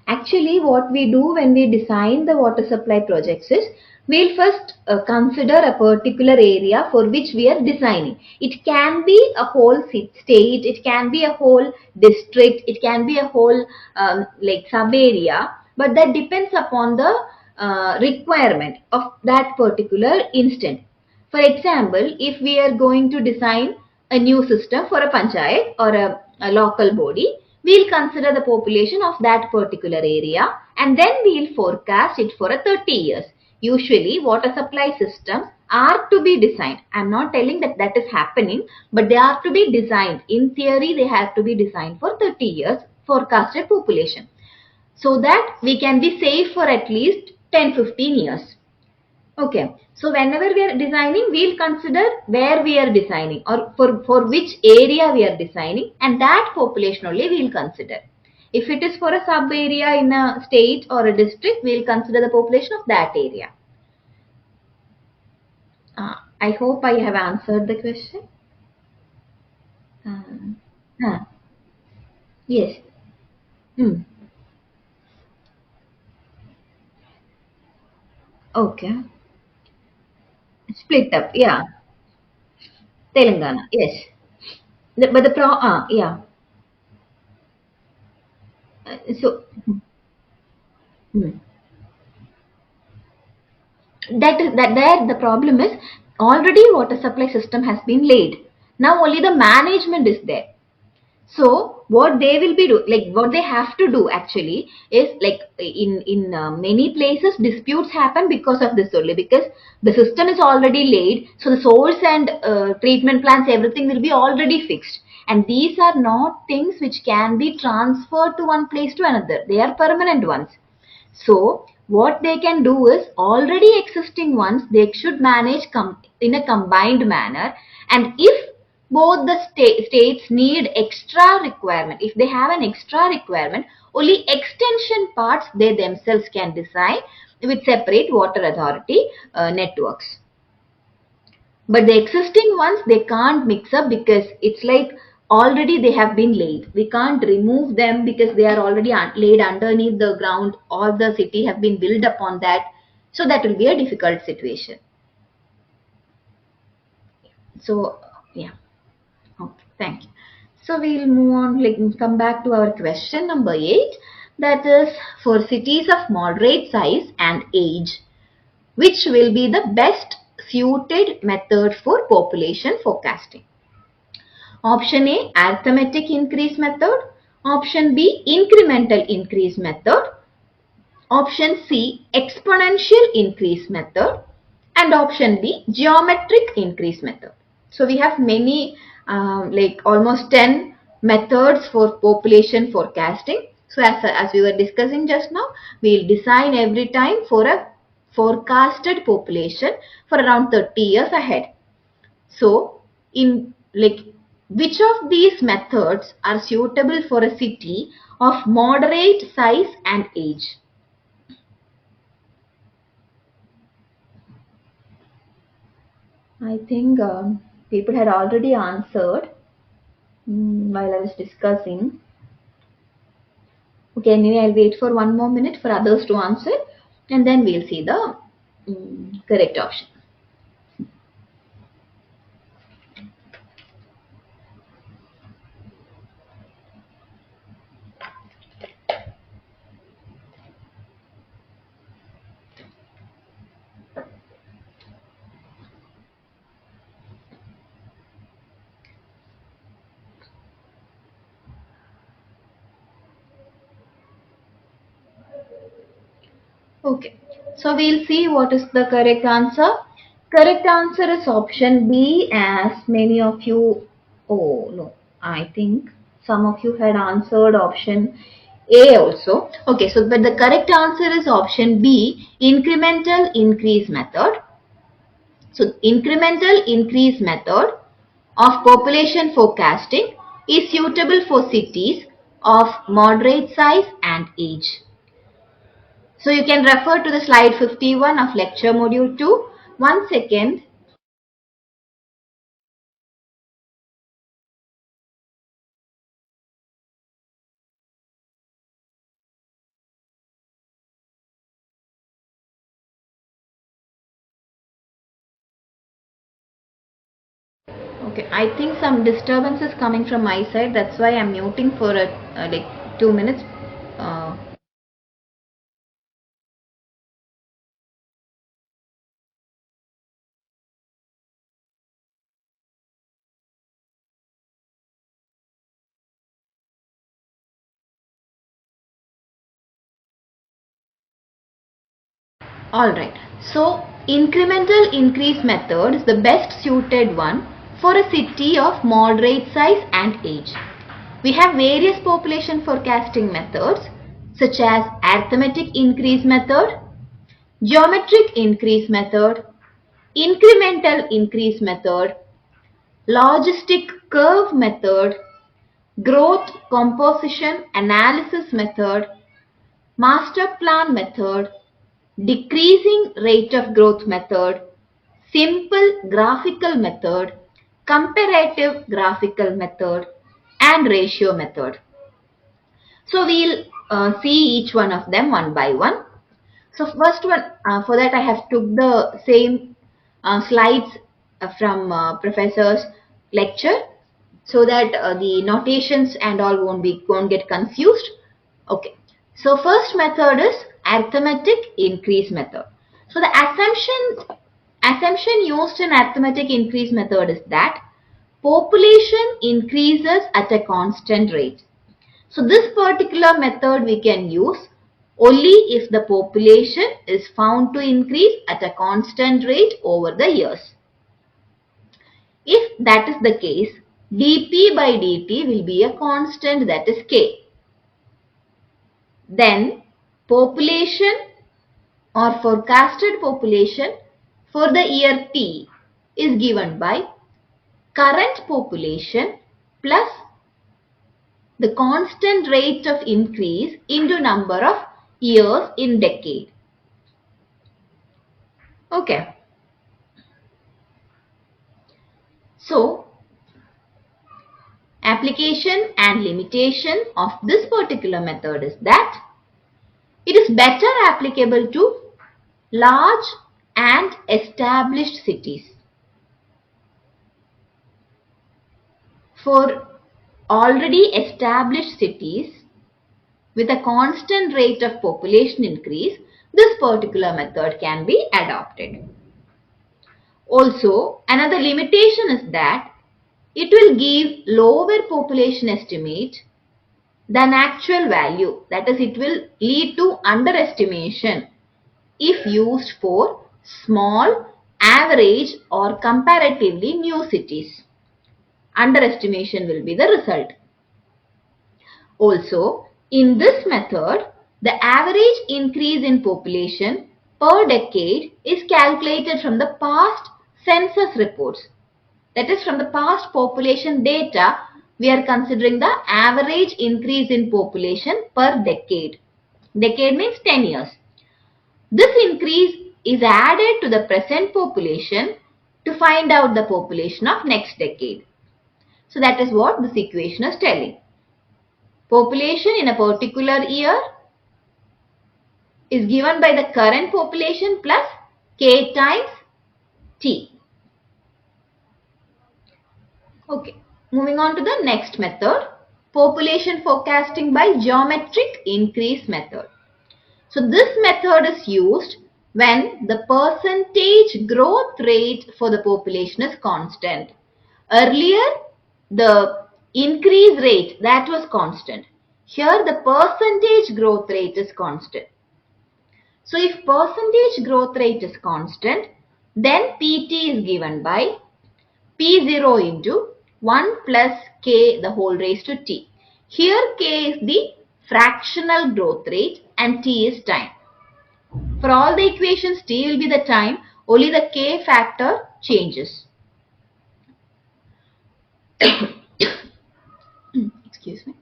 S1: Actually, what we do when we design the water supply projects is we'll first consider a particular area for which we are designing. It can be a whole state, it can be a whole district, it can be a whole like sub area, but that depends upon the requirement of that particular instant. For example, if we are going to design a new system for a panchayat or a local body, we'll consider the population of that particular area and then we'll forecast it for a 30 years. Usually water supply systems are to be designed. I'm not telling that that is happening, but they are to be designed. In theory, they have to be designed for 30 years forecasted population, so that we can be safe for at least 10-15 years. Okay, so whenever we are designing, we'll consider where we are designing or for which area we are designing, and that population only we'll consider. If it is for a sub area in a state or a district, we'll consider the population of that area. I hope I have answered the question. Um, uh, yes. Hmm. Okay. Split up. Yeah. Telangana. Yes. But the yeah. So. Hmm. That is that there the problem is already water supply system has been laid. Now only the management is there. So what they will be do, like what they have to do actually is, like in many places disputes happen because of this only, because the system is already laid, so the source and treatment plants, everything will be already fixed, and these are not things which can be transferred to one place to another. They are permanent ones. So what they can do is, already existing ones they should manage in a combined manner, and if both the states need extra requirement, if they have an extra requirement, only extension parts they themselves can design with separate water authority networks. But the existing ones they can't mix up, because it's like already they have been laid. We can't remove them because they are already laid underneath the ground, or the city have been built upon that. So that will be a difficult situation. So yeah, okay, thank you. So we'll move on, like come back to our question number 8. That is, for cities of moderate size and age, which will be the best suited method for population forecasting? Option A, arithmetic increase method. Option B, incremental increase method. Option C, exponential increase method. And option D, geometric increase method. So we have many, like almost 10 methods for population forecasting. So as we were discussing just now, we'll design every time for a forecasted population for around 30 years ahead. So, in like which of these methods are suitable for a city of moderate size and age? I think people had already answered while I was discussing. Okay, anyway, I'll wait for one more minute for others to answer, and then we'll see the correct option. Okay, so we'll see what is the correct answer. Correct answer is option B, as many of you, oh no, I think some of you had answered option A also. Okay, so but the correct answer is option B, incremental increase method. So incremental increase method of population forecasting is suitable for cities of moderate size and age. So you can refer to the slide 51 of lecture module 2. One second. Okay, I think some disturbance is coming from my side. That's why I'm muting for like 2 minutes. Uh, Alright, so incremental increase method is the best suited one for a city of moderate size and age. We have various population forecasting methods such as arithmetic increase method, geometric increase method, incremental increase method, logistic curve method, growth composition analysis method, master plan method, decreasing rate of growth method, simple graphical method, comparative graphical method, and ratio method. So we'll see each one of them one by one. So first one, for that I have took the same slides from professor's lecture so that the notations and all won't get confused. Okay. So first method is arithmetic increase method. So the assumption used in arithmetic increase method is that population increases at a constant rate. So this particular method we can use only if the population is found to increase at a constant rate over the years. If that is the case, dp by dt will be a constant, that is k. Then population or forecasted population for the year t is given by current population plus the constant rate of increase into number of years in decade. Okay. So, application and limitation of this particular method is that it is better applicable to large and established cities. For already established cities with a constant rate of population increase, this particular method can be adopted. Also, another limitation is that it will give lower population estimate than actual value. That is, it will lead to underestimation if used for small, average or comparatively new cities. Underestimation will be the result. Also, in this method, the average increase in population per decade is calculated from the past census reports. That is, from the past population data, we are considering the average increase in population per decade. Decade means 10 years. This increase is added to the present population to find out the population of next decade. So that is what this equation is telling. Population in a particular year is given by the current population plus k times t. Okay, moving on to the next method, population forecasting by geometric increase method. So this method is used when the percentage growth rate for the population is constant. Earlier, the increase rate, that was constant. Here the percentage growth rate is constant. So if percentage growth rate is constant, then PT is given by P0 into 1 plus K the whole raised to T. Here K is the fractional growth rate and T is time. For all the equations, T will be the time, only the K factor changes. Excuse me.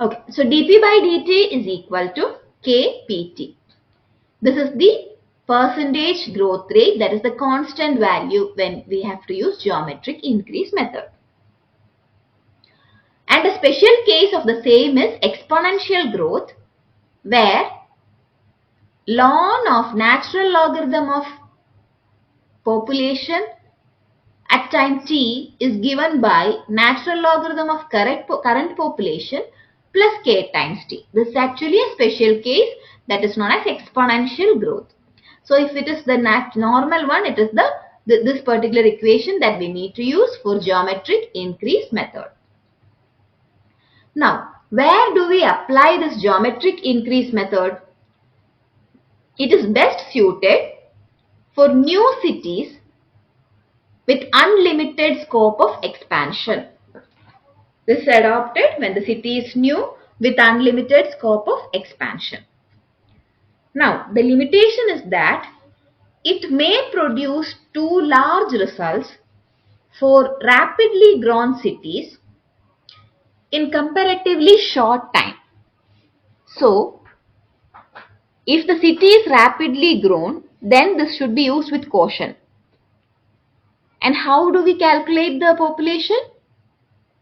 S1: Okay, so dP by dt is equal to Kpt. This is the percentage growth rate, that is the constant value when we have to use geometric increase method. And a special case of the same is exponential growth, where ln of natural logarithm of population at time t is given by natural logarithm of current population plus k times t. This is actually a special case that is known as exponential growth. So if it is the normal one, it is this particular equation that we need to use for geometric increase method. Now, where do we apply this geometric increase method? It is best suited for new cities with unlimited scope of expansion. This is adopted when the city is new with unlimited scope of expansion. Now, the limitation is that it may produce too large results for rapidly grown cities in comparatively short time. So, if the city is rapidly grown, then this should be used with caution. And how do we calculate the population?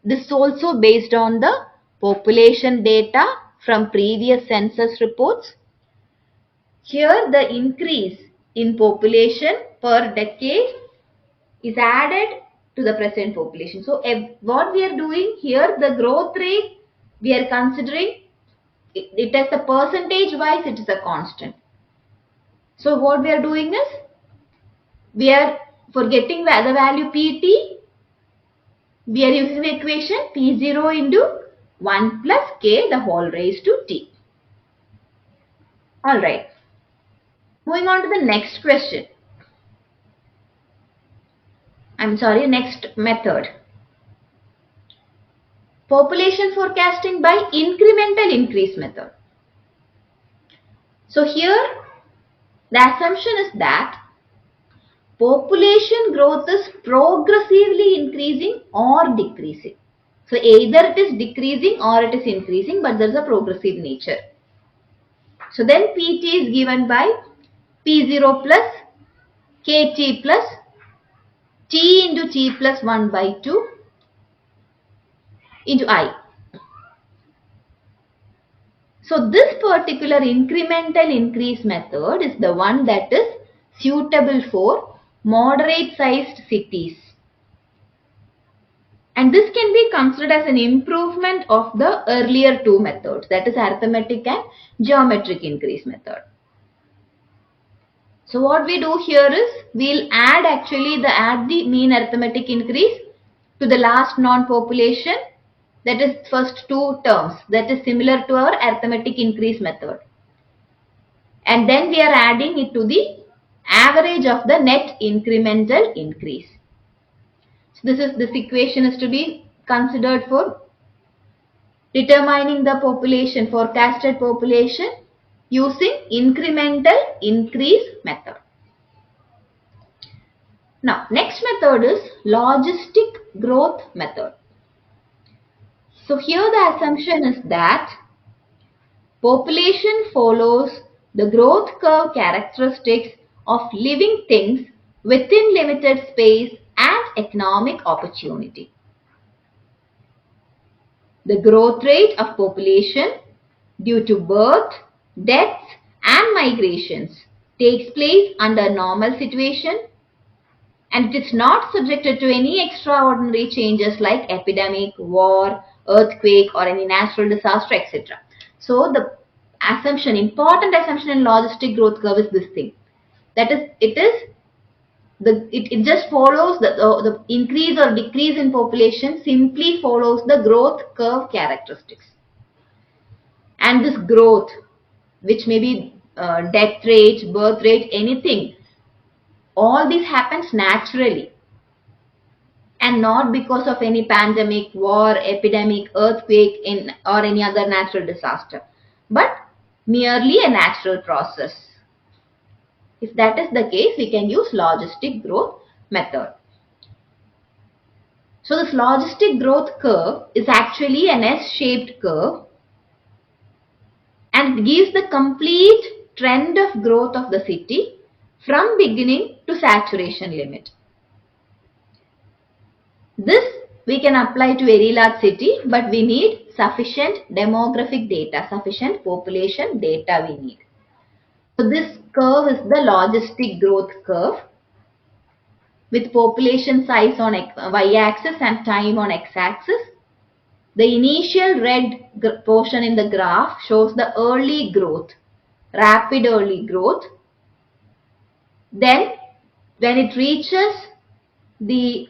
S1: This is also based on the population data from previous census reports. Here the increase in population per decade is added to the present population. So what we are doing here, the growth rate we are considering it as the percentage wise, it is a constant. So what we are doing is, we are for getting the value Pt, we are using the equation P0 into 1 plus K the whole raised to T. Alright. Moving on to the next question. Next method. Population forecasting by incremental increase method. So here the assumption is that population growth is progressively increasing or decreasing. So either it is decreasing or it is increasing, but there is a progressive nature. So then Pt is given by P0 plus Kt plus T into T plus 1 by 2 into I. So this particular incremental increase method is the one that is suitable for moderate sized cities. And this can be considered as an improvement of the earlier two methods, that is arithmetic and geometric increase method. So what we do here is, we'll add the mean arithmetic increase to the last non-population, that is first two terms, that is similar to our arithmetic increase method. And then we are adding it to the average of the net incremental increase. So this equation is to be considered for determining the population, forecasted population using incremental increase method. Now, next method is logistic growth method. So here the assumption is that population follows the growth curve characteristics of living things within limited space and economic opportunity. The growth rate of population due to birth, deaths and migrations takes place under normal situation, and it is not subjected to any extraordinary changes like epidemic, war, earthquake or any natural disaster, etc. So the important assumption in logistic growth curve is this thing. That is, it just follows the increase or decrease in population simply follows the growth curve characteristics. And this growth, which may be death rate, birth rate, anything, all this happens naturally and not because of any pandemic, war, epidemic, earthquake or any other natural disaster, but merely a natural process. If that is the case, we can use logistic growth method. So this logistic growth curve is actually an S-shaped curve and it gives the complete trend of growth of the city from beginning to saturation limit. This we can apply to very large city, but we need sufficient demographic data, sufficient population data we need. So this curve is the logistic growth curve with population size on y-axis and time on x-axis. The initial red portion in the graph shows the early growth, rapid early growth. Then when it reaches the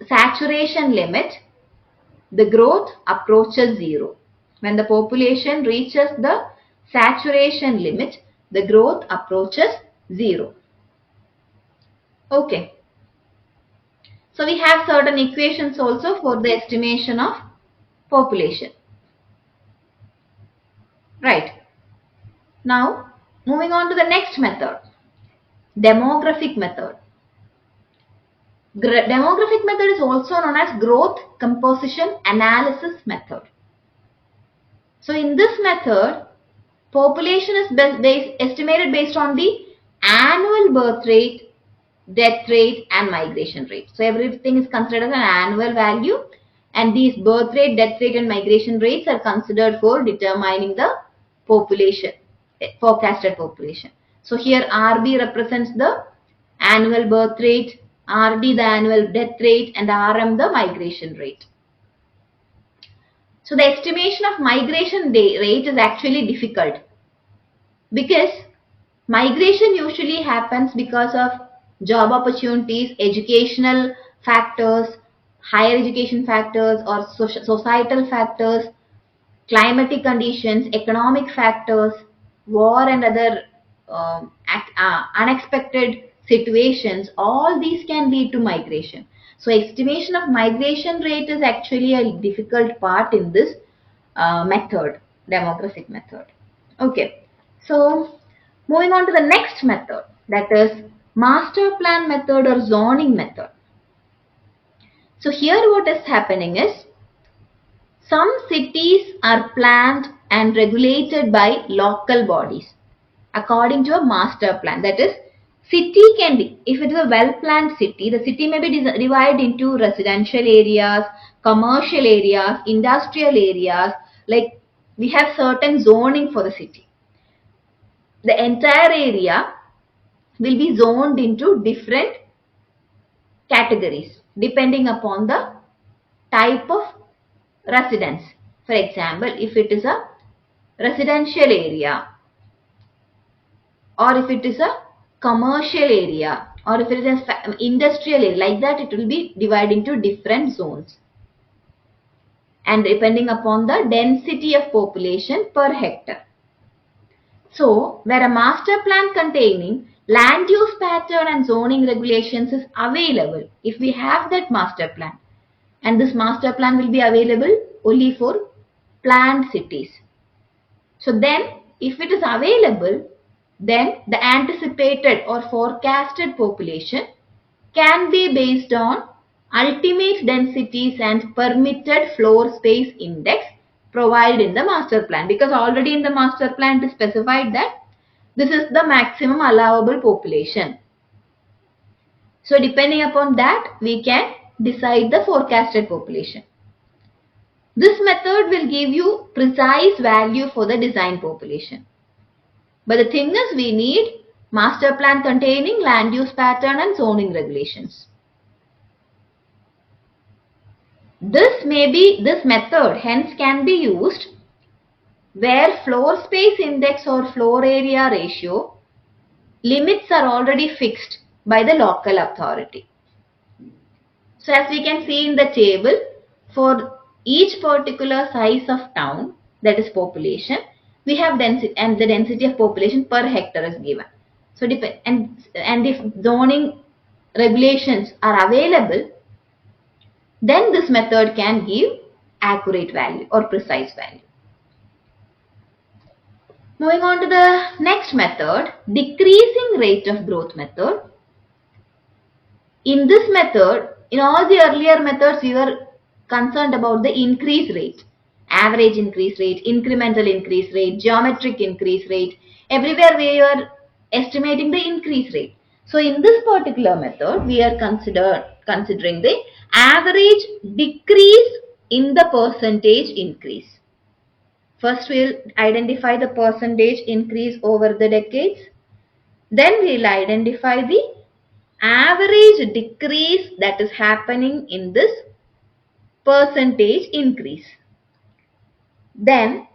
S1: saturation limit, the growth approaches zero. When the population reaches the saturation limit, the growth approaches zero. Okay. So we have certain equations also for the estimation of population. Right. Now, moving on to the next method, demographic method. Demographic method is also known as growth composition analysis method. So in this method, population is estimated based on the annual birth rate, death rate and migration rate. So everything is considered as an annual value, and these birth rate, death rate and migration rates are considered for determining the population, forecasted population. So here RB represents the annual birth rate, RD the annual death rate and RM the migration rate. So the estimation of migration rate is actually difficult, because migration usually happens because of job opportunities, educational factors, higher education factors or societal factors, climatic conditions, economic factors, war and other unexpected situations. All these can lead to migration. So estimation of migration rate is actually a difficult part in this method, demographic method. Okay, so moving on to the next method, that is master plan method or zoning method. So here what is happening is, some cities are planned and regulated by local bodies according to a master plan. That is, city can be, if it is a well planned city, the city may be divided into residential areas, commercial areas, industrial areas. Like, we have certain zoning for the city. The entire area will be zoned into different categories depending upon the type of residence. For example, if it is a residential area, or if it is a commercial area, or if it is an industrial area, like that it will be divided into different zones, and depending upon the density of population per hectare. So, where a master plan containing land use pattern and zoning regulations is available, if we have that master plan, and this master plan will be available only for planned cities. So then, if it is available, then the anticipated or forecasted population can be based on ultimate densities and permitted floor space index provided in the master plan, because already in the master plan it is specified that this is the maximum allowable population. So depending upon that, we can decide the forecasted population. This method will give you precise value for the design population. But the thing is, we need master plan containing land use pattern and zoning regulations. This method hence can be used where floor space index or floor area ratio limits are already fixed by the local authority. So as we can see in the table, for each particular size of town, that is population, we have density, and the density of population per hectare is given. So and if zoning regulations are available, then this method can give accurate value or precise value. Moving on to the next method, decreasing rate of growth method. In this method, in all the earlier methods, we were concerned about the increase rate, average increase rate, incremental increase rate, geometric increase rate. Everywhere we are estimating the increase rate. So in this particular method, we are considering the average decrease in the percentage increase. First, we'll identify the percentage increase over the decades. Then we'll identify the average decrease that is happening in this percentage increase. Then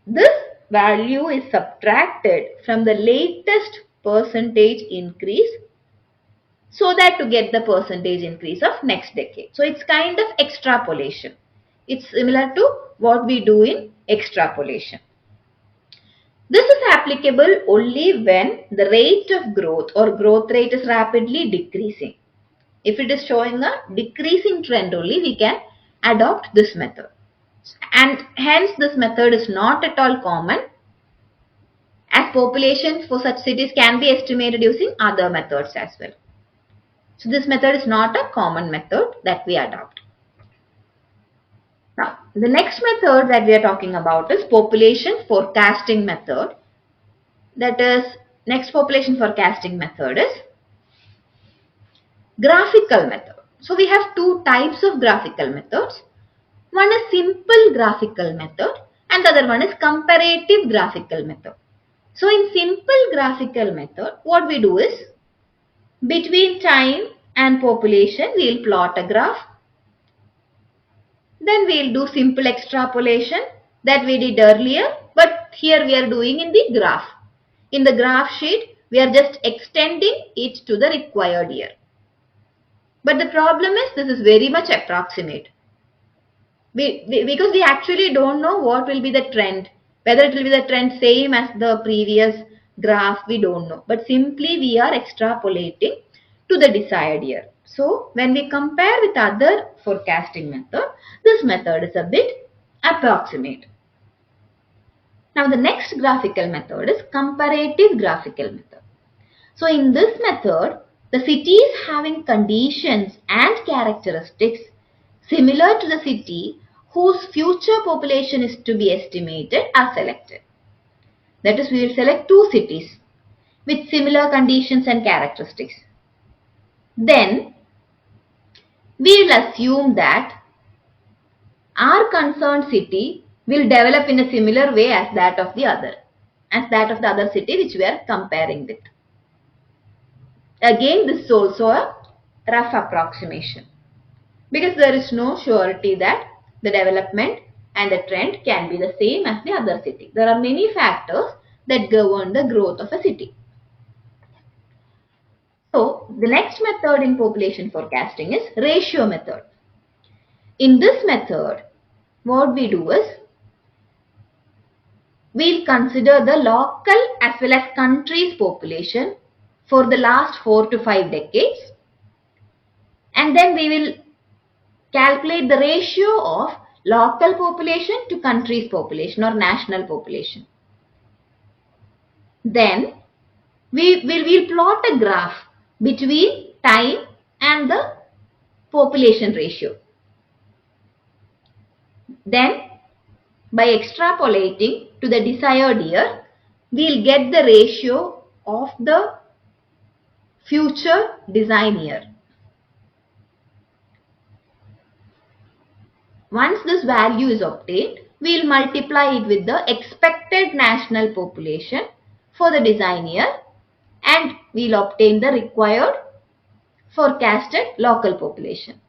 S1: this value is subtracted from the latest percentage increase, so that to get the percentage increase of next decade. So it's kind of extrapolation. It's similar to what we do in extrapolation. This is applicable only when the rate of growth or growth rate is rapidly decreasing. If it is showing a decreasing trend only, we can adopt this method. And hence this method is not at all common, as populations for such cities can be estimated using other methods as well. So this method is not a common method that we adopt. Now, the next method that we are talking about is population forecasting method. That is, next population forecasting method is graphical method. So we have two types of graphical methods. One is simple graphical method and the other one is comparative graphical method. So in simple graphical method, what we do is between time and population, we will plot a graph. Then we will do simple extrapolation that we did earlier, but here we are doing in the graph. In the graph sheet, we are just extending it to the required year. But the problem is this is very much approximate. Because we actually don't know what will be the trend. Whether it will be the trend same as the previous graph, we don't know. But simply we are extrapolating to the desired year. So when we compare with other forecasting method, this method is a bit approximate. Now the next graphical method is comparative graphical method. So in this method, the cities having conditions and characteristics similar to the city whose future population is to be estimated are selected. That is, we will select two cities with similar conditions and characteristics. Then we will assume that our concerned city will develop in a similar way as that of the other city which we are comparing with. Again, this is also a rough approximation, because there is no surety that the development and the trend can be the same as the other city. There are many factors that govern the growth of a city. So, the next method in population forecasting is ratio method. In this method, what we do is, we'll consider the local as well as country's population for the last 4 to 5 decades, and then we will calculate the ratio of local population to country's population or national population. Then we will plot a graph between time and the population ratio. Then by extrapolating to the desired year, we will get the ratio of the future design year. Once this value is obtained, we will multiply it with the expected national population for the design year, and we will obtain the required forecasted local population.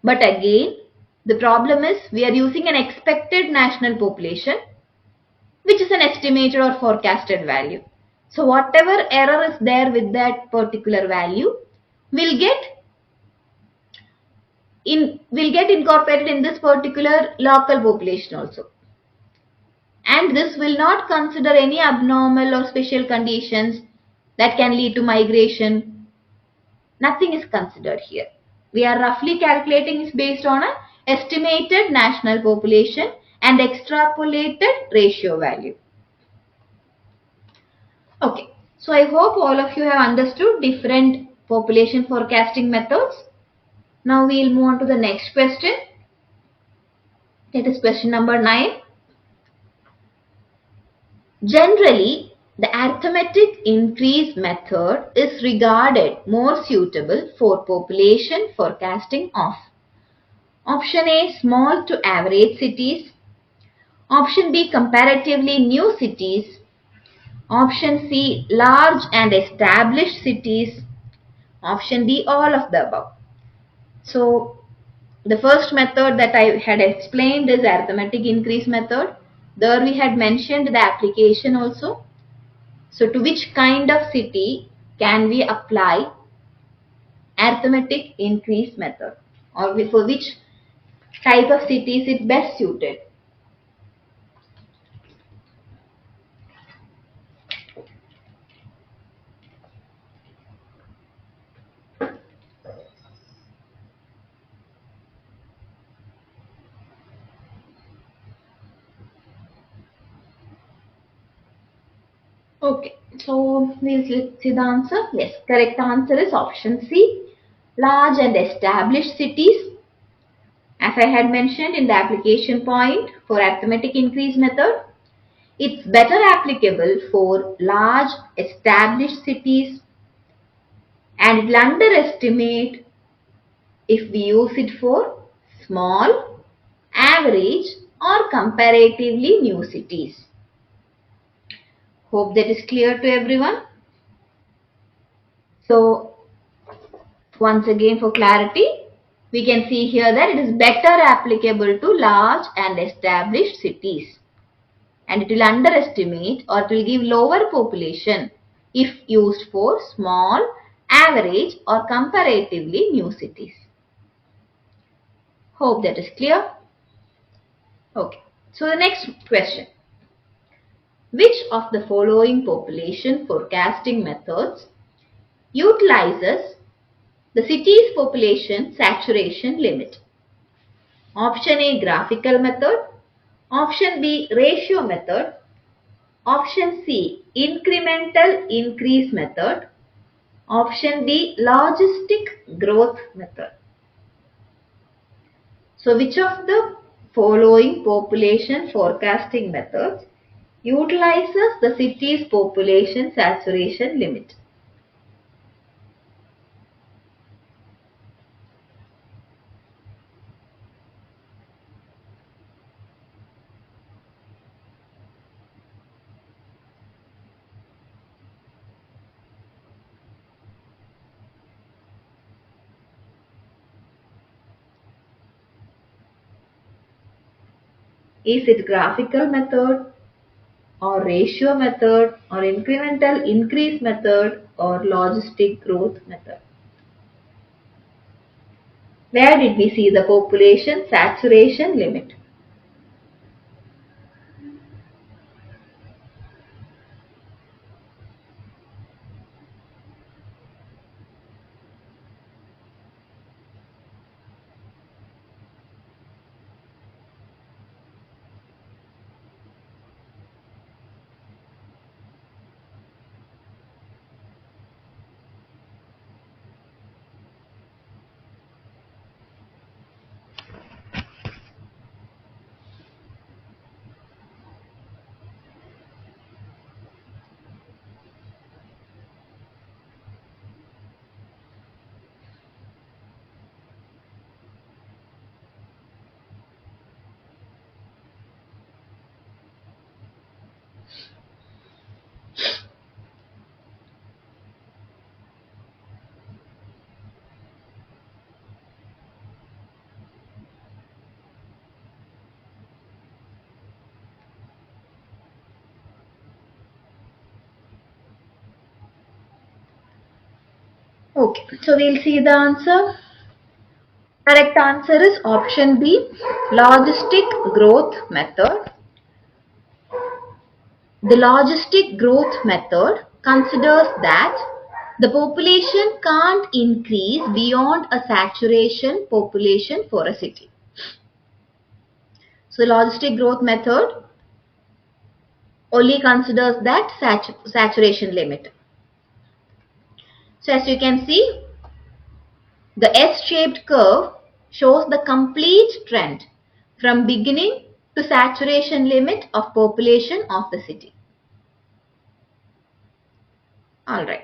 S1: But again, the problem is we are using an expected national population, which is an estimated or forecasted value. So whatever error is there with that particular value will get incorporated in this particular local population also. And this will not consider any abnormal or special conditions that can lead to migration. Nothing is considered here. We are roughly calculating is based on an estimated national population and extrapolated ratio value. Okay, so I hope all of you have understood different population forecasting methods. Now we will move on to the next question. That is question number 9. Generally, the arithmetic increase method is regarded more suitable for population forecasting of option A, small to average cities, option B, comparatively new cities, option C, large and established cities, option D, all of the above. So the first method that I had explained is arithmetic increase method. There we had mentioned the application also. So to which kind of city can we apply arithmetic increase method, or for which type of city is it best suited? Okay, so we'll see the answer. Yes, correct answer is option C. Large and established cities. As I had mentioned in the application point for arithmetic increase method, it's better applicable for large established cities and it will underestimate if we use it for small, average or comparatively new cities. Hope that is clear to everyone. So once again for clarity, we can see here that it is better applicable to large and established cities and it will underestimate or it will give lower population if used for small, average or comparatively new cities. Hope that is clear. Okay, so the next question. Which of the following population forecasting methods utilizes the city's population saturation limit? Option A, graphical method. Option B, ratio method. Option C, incremental increase method. Option D, logistic growth method. So which of the following population forecasting methods utilizes the city's population saturation limit? Is it graphical method or ratio method or incremental increase method or logistic growth method? Where did we see the population saturation limit? Okay, so we'll see the answer. Correct answer is option B, logistic growth method. The logistic growth method considers that the population can't increase beyond a saturation population for a city. So the logistic growth method only considers that saturation limit. So as you can see, the S-shaped curve shows the complete trend from beginning to saturation limit of population of the city. Alright.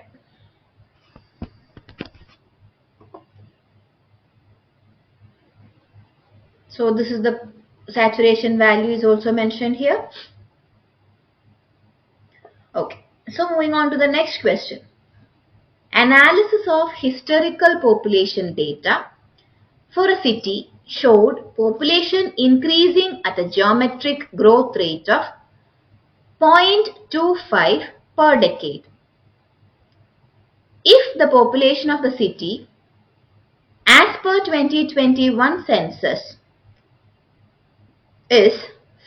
S1: So this is the saturation value is also mentioned here. Okay. So moving on to the next question. Analysis of historical population data for a city showed population increasing at a geometric growth rate of 0.25 per decade. If the population of the city as per 2021 census is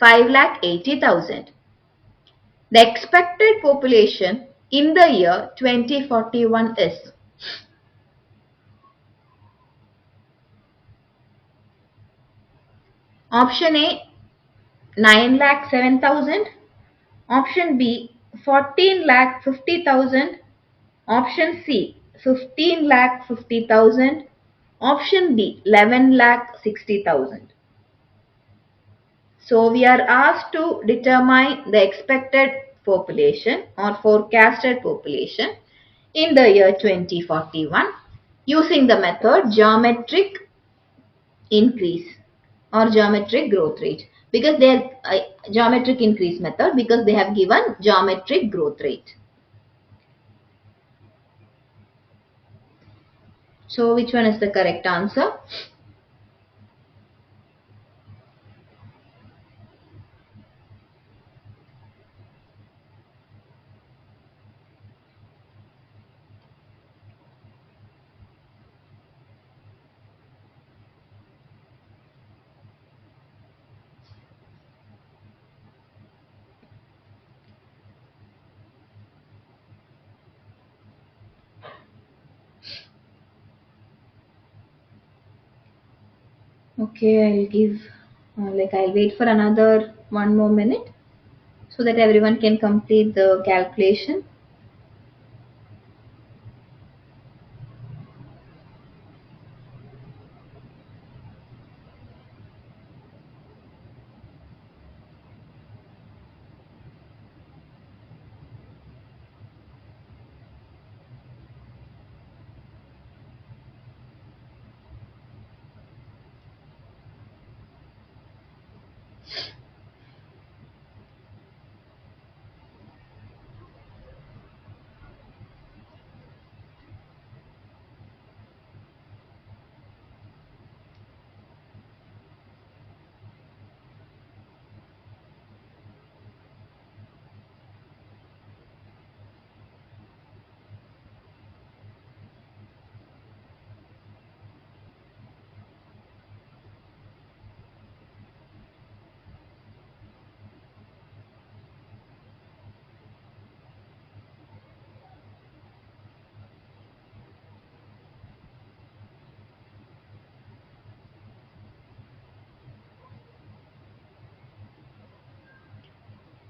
S1: 5,80,000, the expected population in the year 2041 is option A 9,07,000, option B 14 lakh 50,000. Option C 15 lakh 50,000. Option D 11 lakh 60,000. So we are asked to determine the expected population or forecasted population in the year 2041 using the method geometric increase or geometric growth rate, because they are geometric increase method because they have given geometric growth rate. So which one is the correct answer? Okay, I'll give I'll wait for another 1 more minute so that everyone can complete the calculation.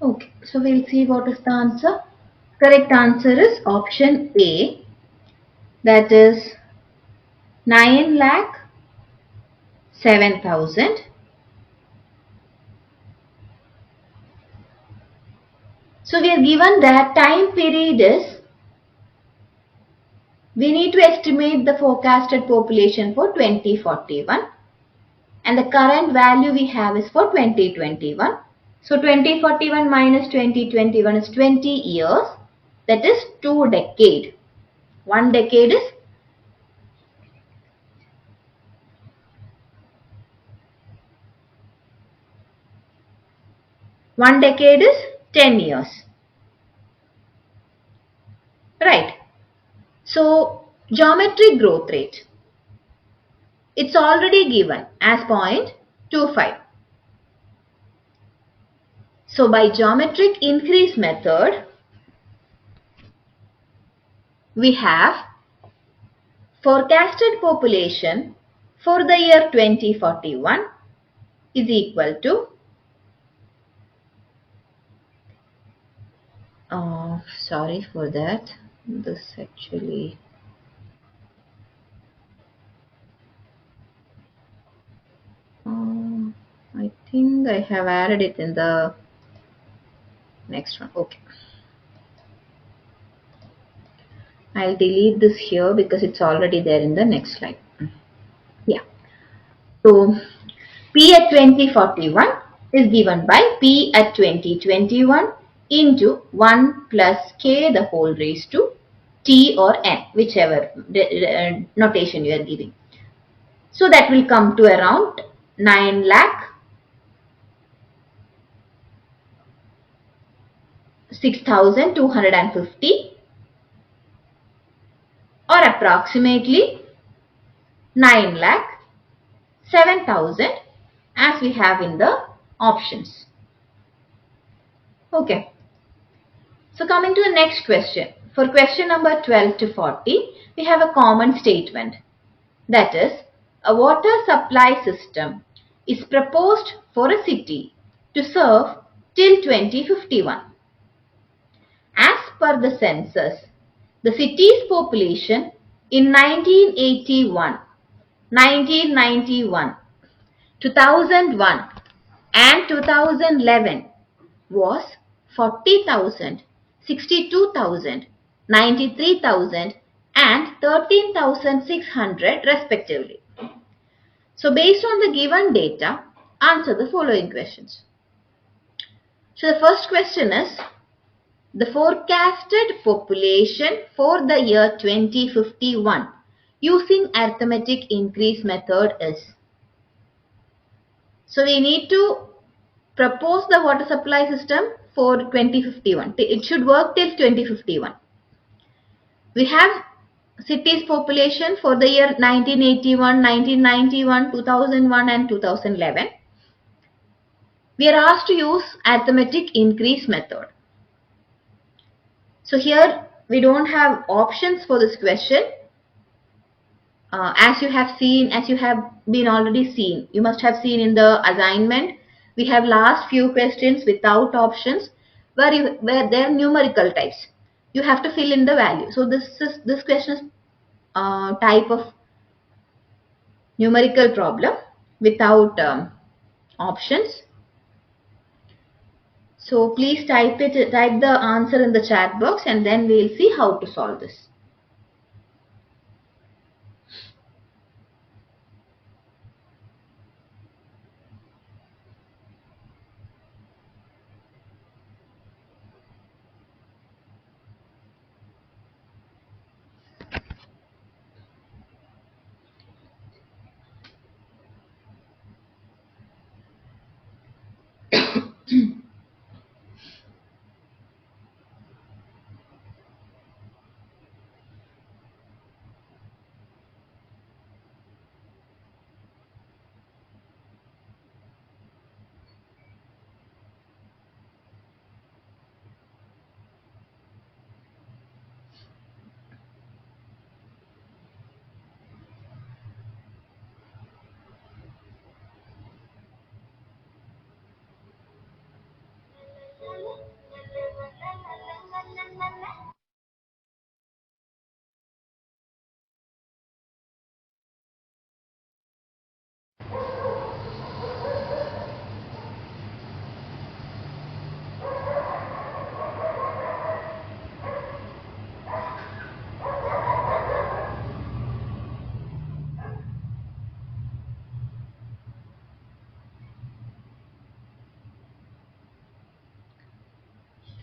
S1: Okay, so we'll see what is the answer. Correct answer is option A, that is 9 lakh 7,000. So we are given that time period is, we need to estimate the forecasted population for 2041 and the current value we have is for 2021. So 2041 minus 2021 is 20 years, that is 2 decade. 1 decade is 10 years. Right. So geometric growth rate, it's already given as 0.25. So by geometric increase method, we have forecasted population for the year 2041 is equal to, sorry for that, this actually, I think I have added it in the next one. Okay, I'll delete this here because it's already there in the next slide. Yeah, so P at 2041 is given by P at 2021 into 1 plus K the whole raised to T or N, whichever notation you are giving. So that will come to around 9 lakh 6,250 or approximately 9 lakh 7,000 as we have in the options. Okay. So coming to the next question. For question number 12 to 40, we have a common statement. That is, a water supply system is proposed for a city to serve till 2051. per the census, the city's population in 1981, 1991, 2001 and 2011 was 40,000, 62,000, 93,000 and 13,600 respectively. So based on the given data, answer the following questions. So the first question is, the forecasted population for the year 2051 using arithmetic increase method is. So we need to propose the water supply system for 2051. It should work till 2051. We have cities population for the year 1981, 1991, 2001 and 2011. We are asked to use arithmetic increase method. So here we don't have options for this question. As you have been already seen, you must have seen in the assignment, we have last few questions without options where they are numerical types. You have to fill in the value. So this question is type of numerical problem without options. So please type the answer in the chat box and then we will see how to solve this.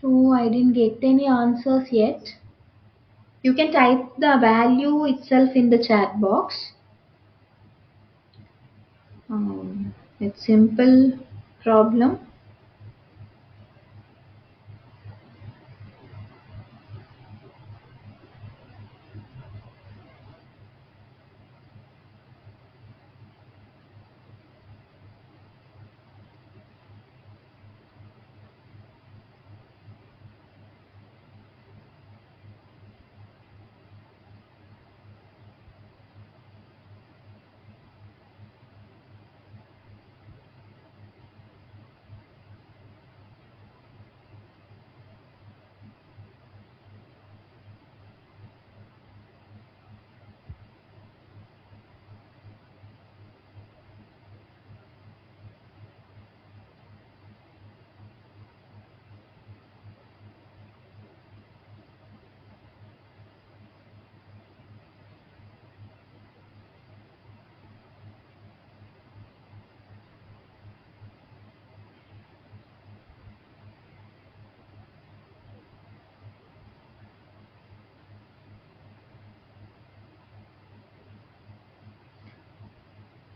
S1: So I didn't get any answers yet. You can type the value itself in the chat box. It's simple problem.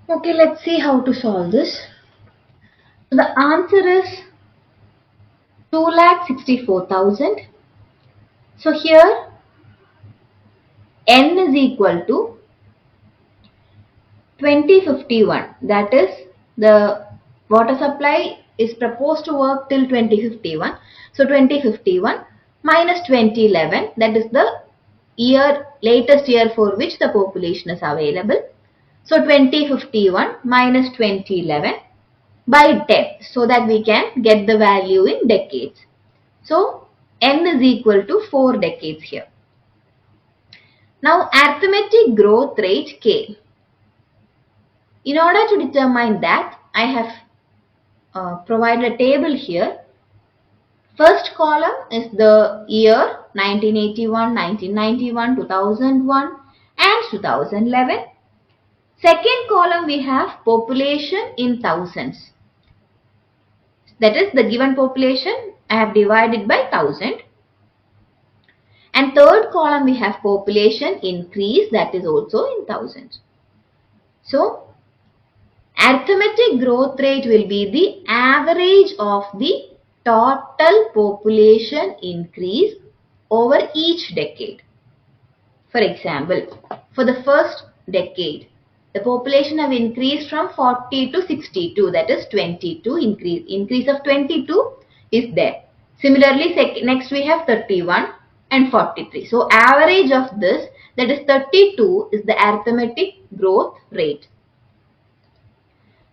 S1: Okay, let's see how to solve this. So the answer is 2,64,000. So here n is equal to 2051. That is, the water supply is proposed to work till 2051. So 2051 minus 2011, that is the latest year for which the population is available. So 2051 minus 2011 by 10, so that we can get the value in decades. So N is equal to 4 decades here. Now arithmetic growth rate K. In order to determine that, I have provided a table here. First column is the year 1981, 1991, 2001 and 2011. Second column we have population in thousands. That is the given population I have divided by 1000. And third column we have population increase, that is also in thousands. So arithmetic growth rate will be the average of the total population increase over each decade. For example, for the first decade, the population have increased from 40 to 62, that is 22 increase. Increase of 22 is there. Similarly, next we have 31 and 43. So average of this, that is 32, is the arithmetic growth rate.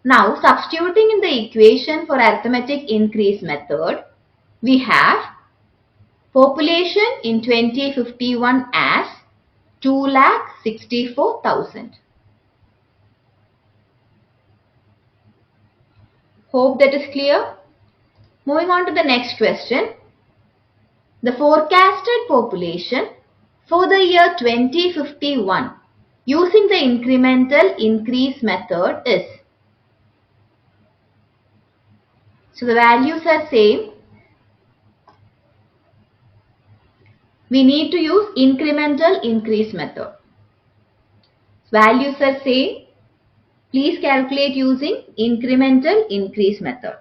S1: Now substituting in the equation for arithmetic increase method, we have population in 2051 as 2,64,000. Hope that is clear. Moving on to the next question. The forecasted population for the year 2051 using the incremental increase method is. So the values are same. We need to use incremental increase method. Values are same. Please calculate using incremental increase method.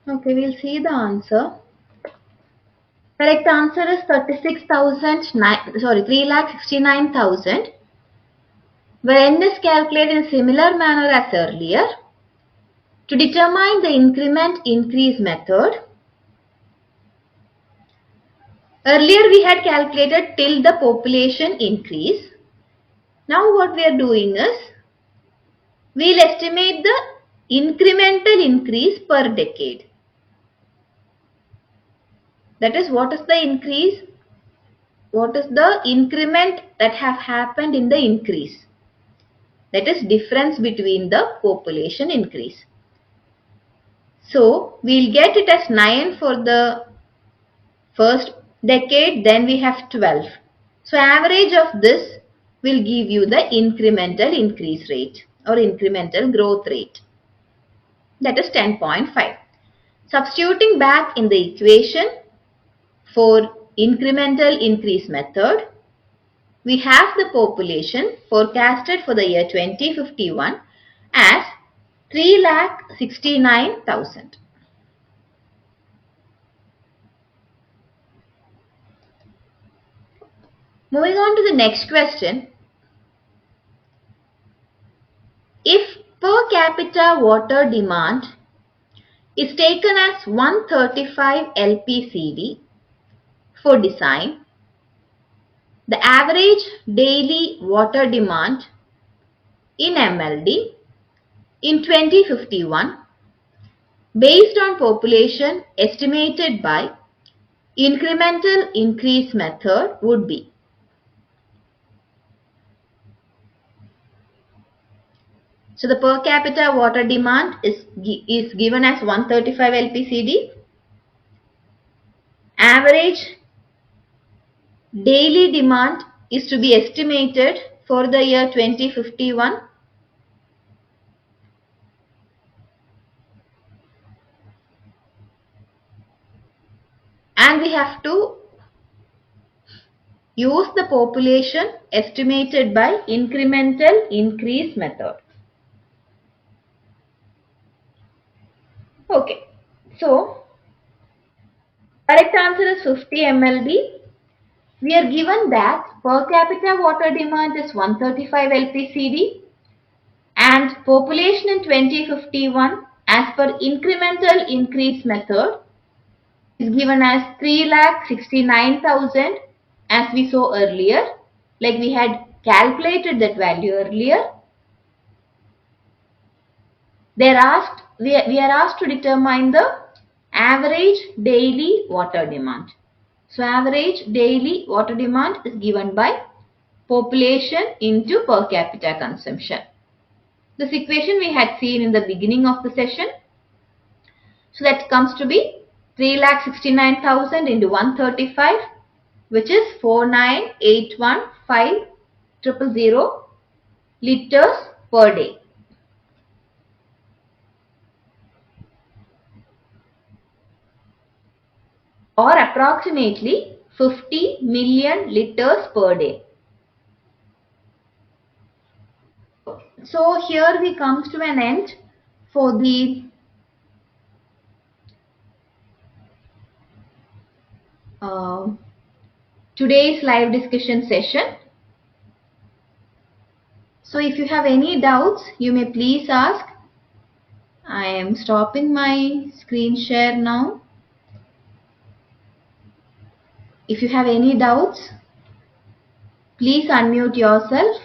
S1: Okay, we'll see the answer. Correct answer is 3,69,000. Where n is calculated in similar manner as earlier. To determine the increment increase method, earlier we had calculated till the population increase. Now what we are doing is, we will estimate the incremental increase per decade. That is, what is the increase? What is the increment that have happened in the increase? That is difference between the population increase. So we'll get it as 9 for the first decade, then we have 12. So average of this will give you the incremental increase rate or incremental growth rate. That is 10.5. Substituting back in the equation for incremental increase method, we have the population forecasted for the year 2051 as 3,69,000. Moving on to the next question. If per capita water demand is taken as 135 LPCD for design, the average daily water demand in MLD in 2051 based on population estimated by incremental increase method would be. So the per capita water demand is given as 135 LPCD. Average daily demand is to be estimated for the year 2051. And we have to Use the population estimated by incremental increase method. Okay, so correct answer is 50 MLD. We are given that per capita water demand is 135 LPCD and population in 2051 as per incremental increase method is given as 3,69,000 as we saw earlier, like we had calculated that value earlier. We are asked to determine the average daily water demand. So average daily water demand is given by population into per capita consumption. This equation we had seen in the beginning of the session. So that comes to be 3,69,000 into 135, which is 49,815,000 liters per day. Or approximately 50 million liters per day. So here we come to an end for the today's live discussion session. So if you have any doubts, you may please ask. I am stopping my screen share now. If you have any doubts, please unmute yourself.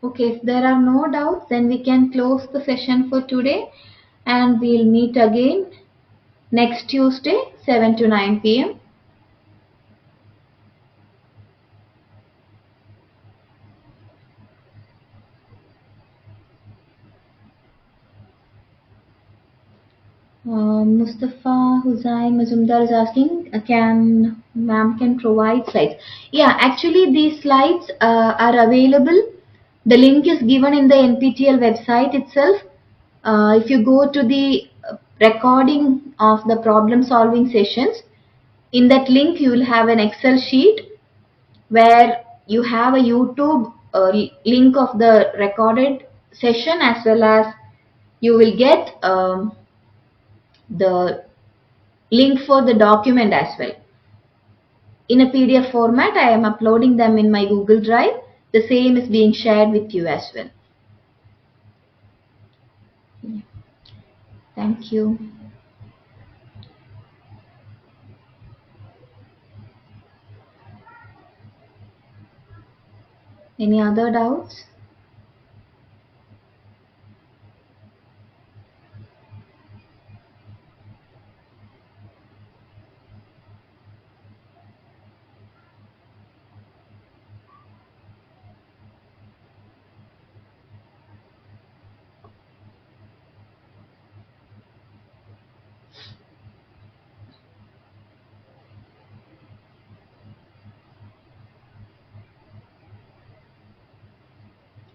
S1: Okay, if there are no doubts, then we can close the session for today and we'll meet again next Tuesday, 7 to 9 p.m. Mustafa Hussain Mazumdar is asking, can ma'am can provide slides? Yeah, actually these slides are available. The link is given in the NPTEL website itself. If you go to the recording of the problem solving sessions, in that link you will have an Excel sheet where you have a YouTube link of the recorded session, as well as you will get the link for the document as well. In a PDF format, I am uploading them in my Google Drive. The same is being shared with you as well. Thank you. Any other doubts?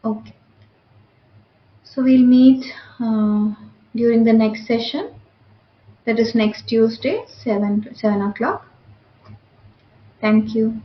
S1: Okay. So we'll meet during the next session. That is next Tuesday, 7 o'clock. Thank you.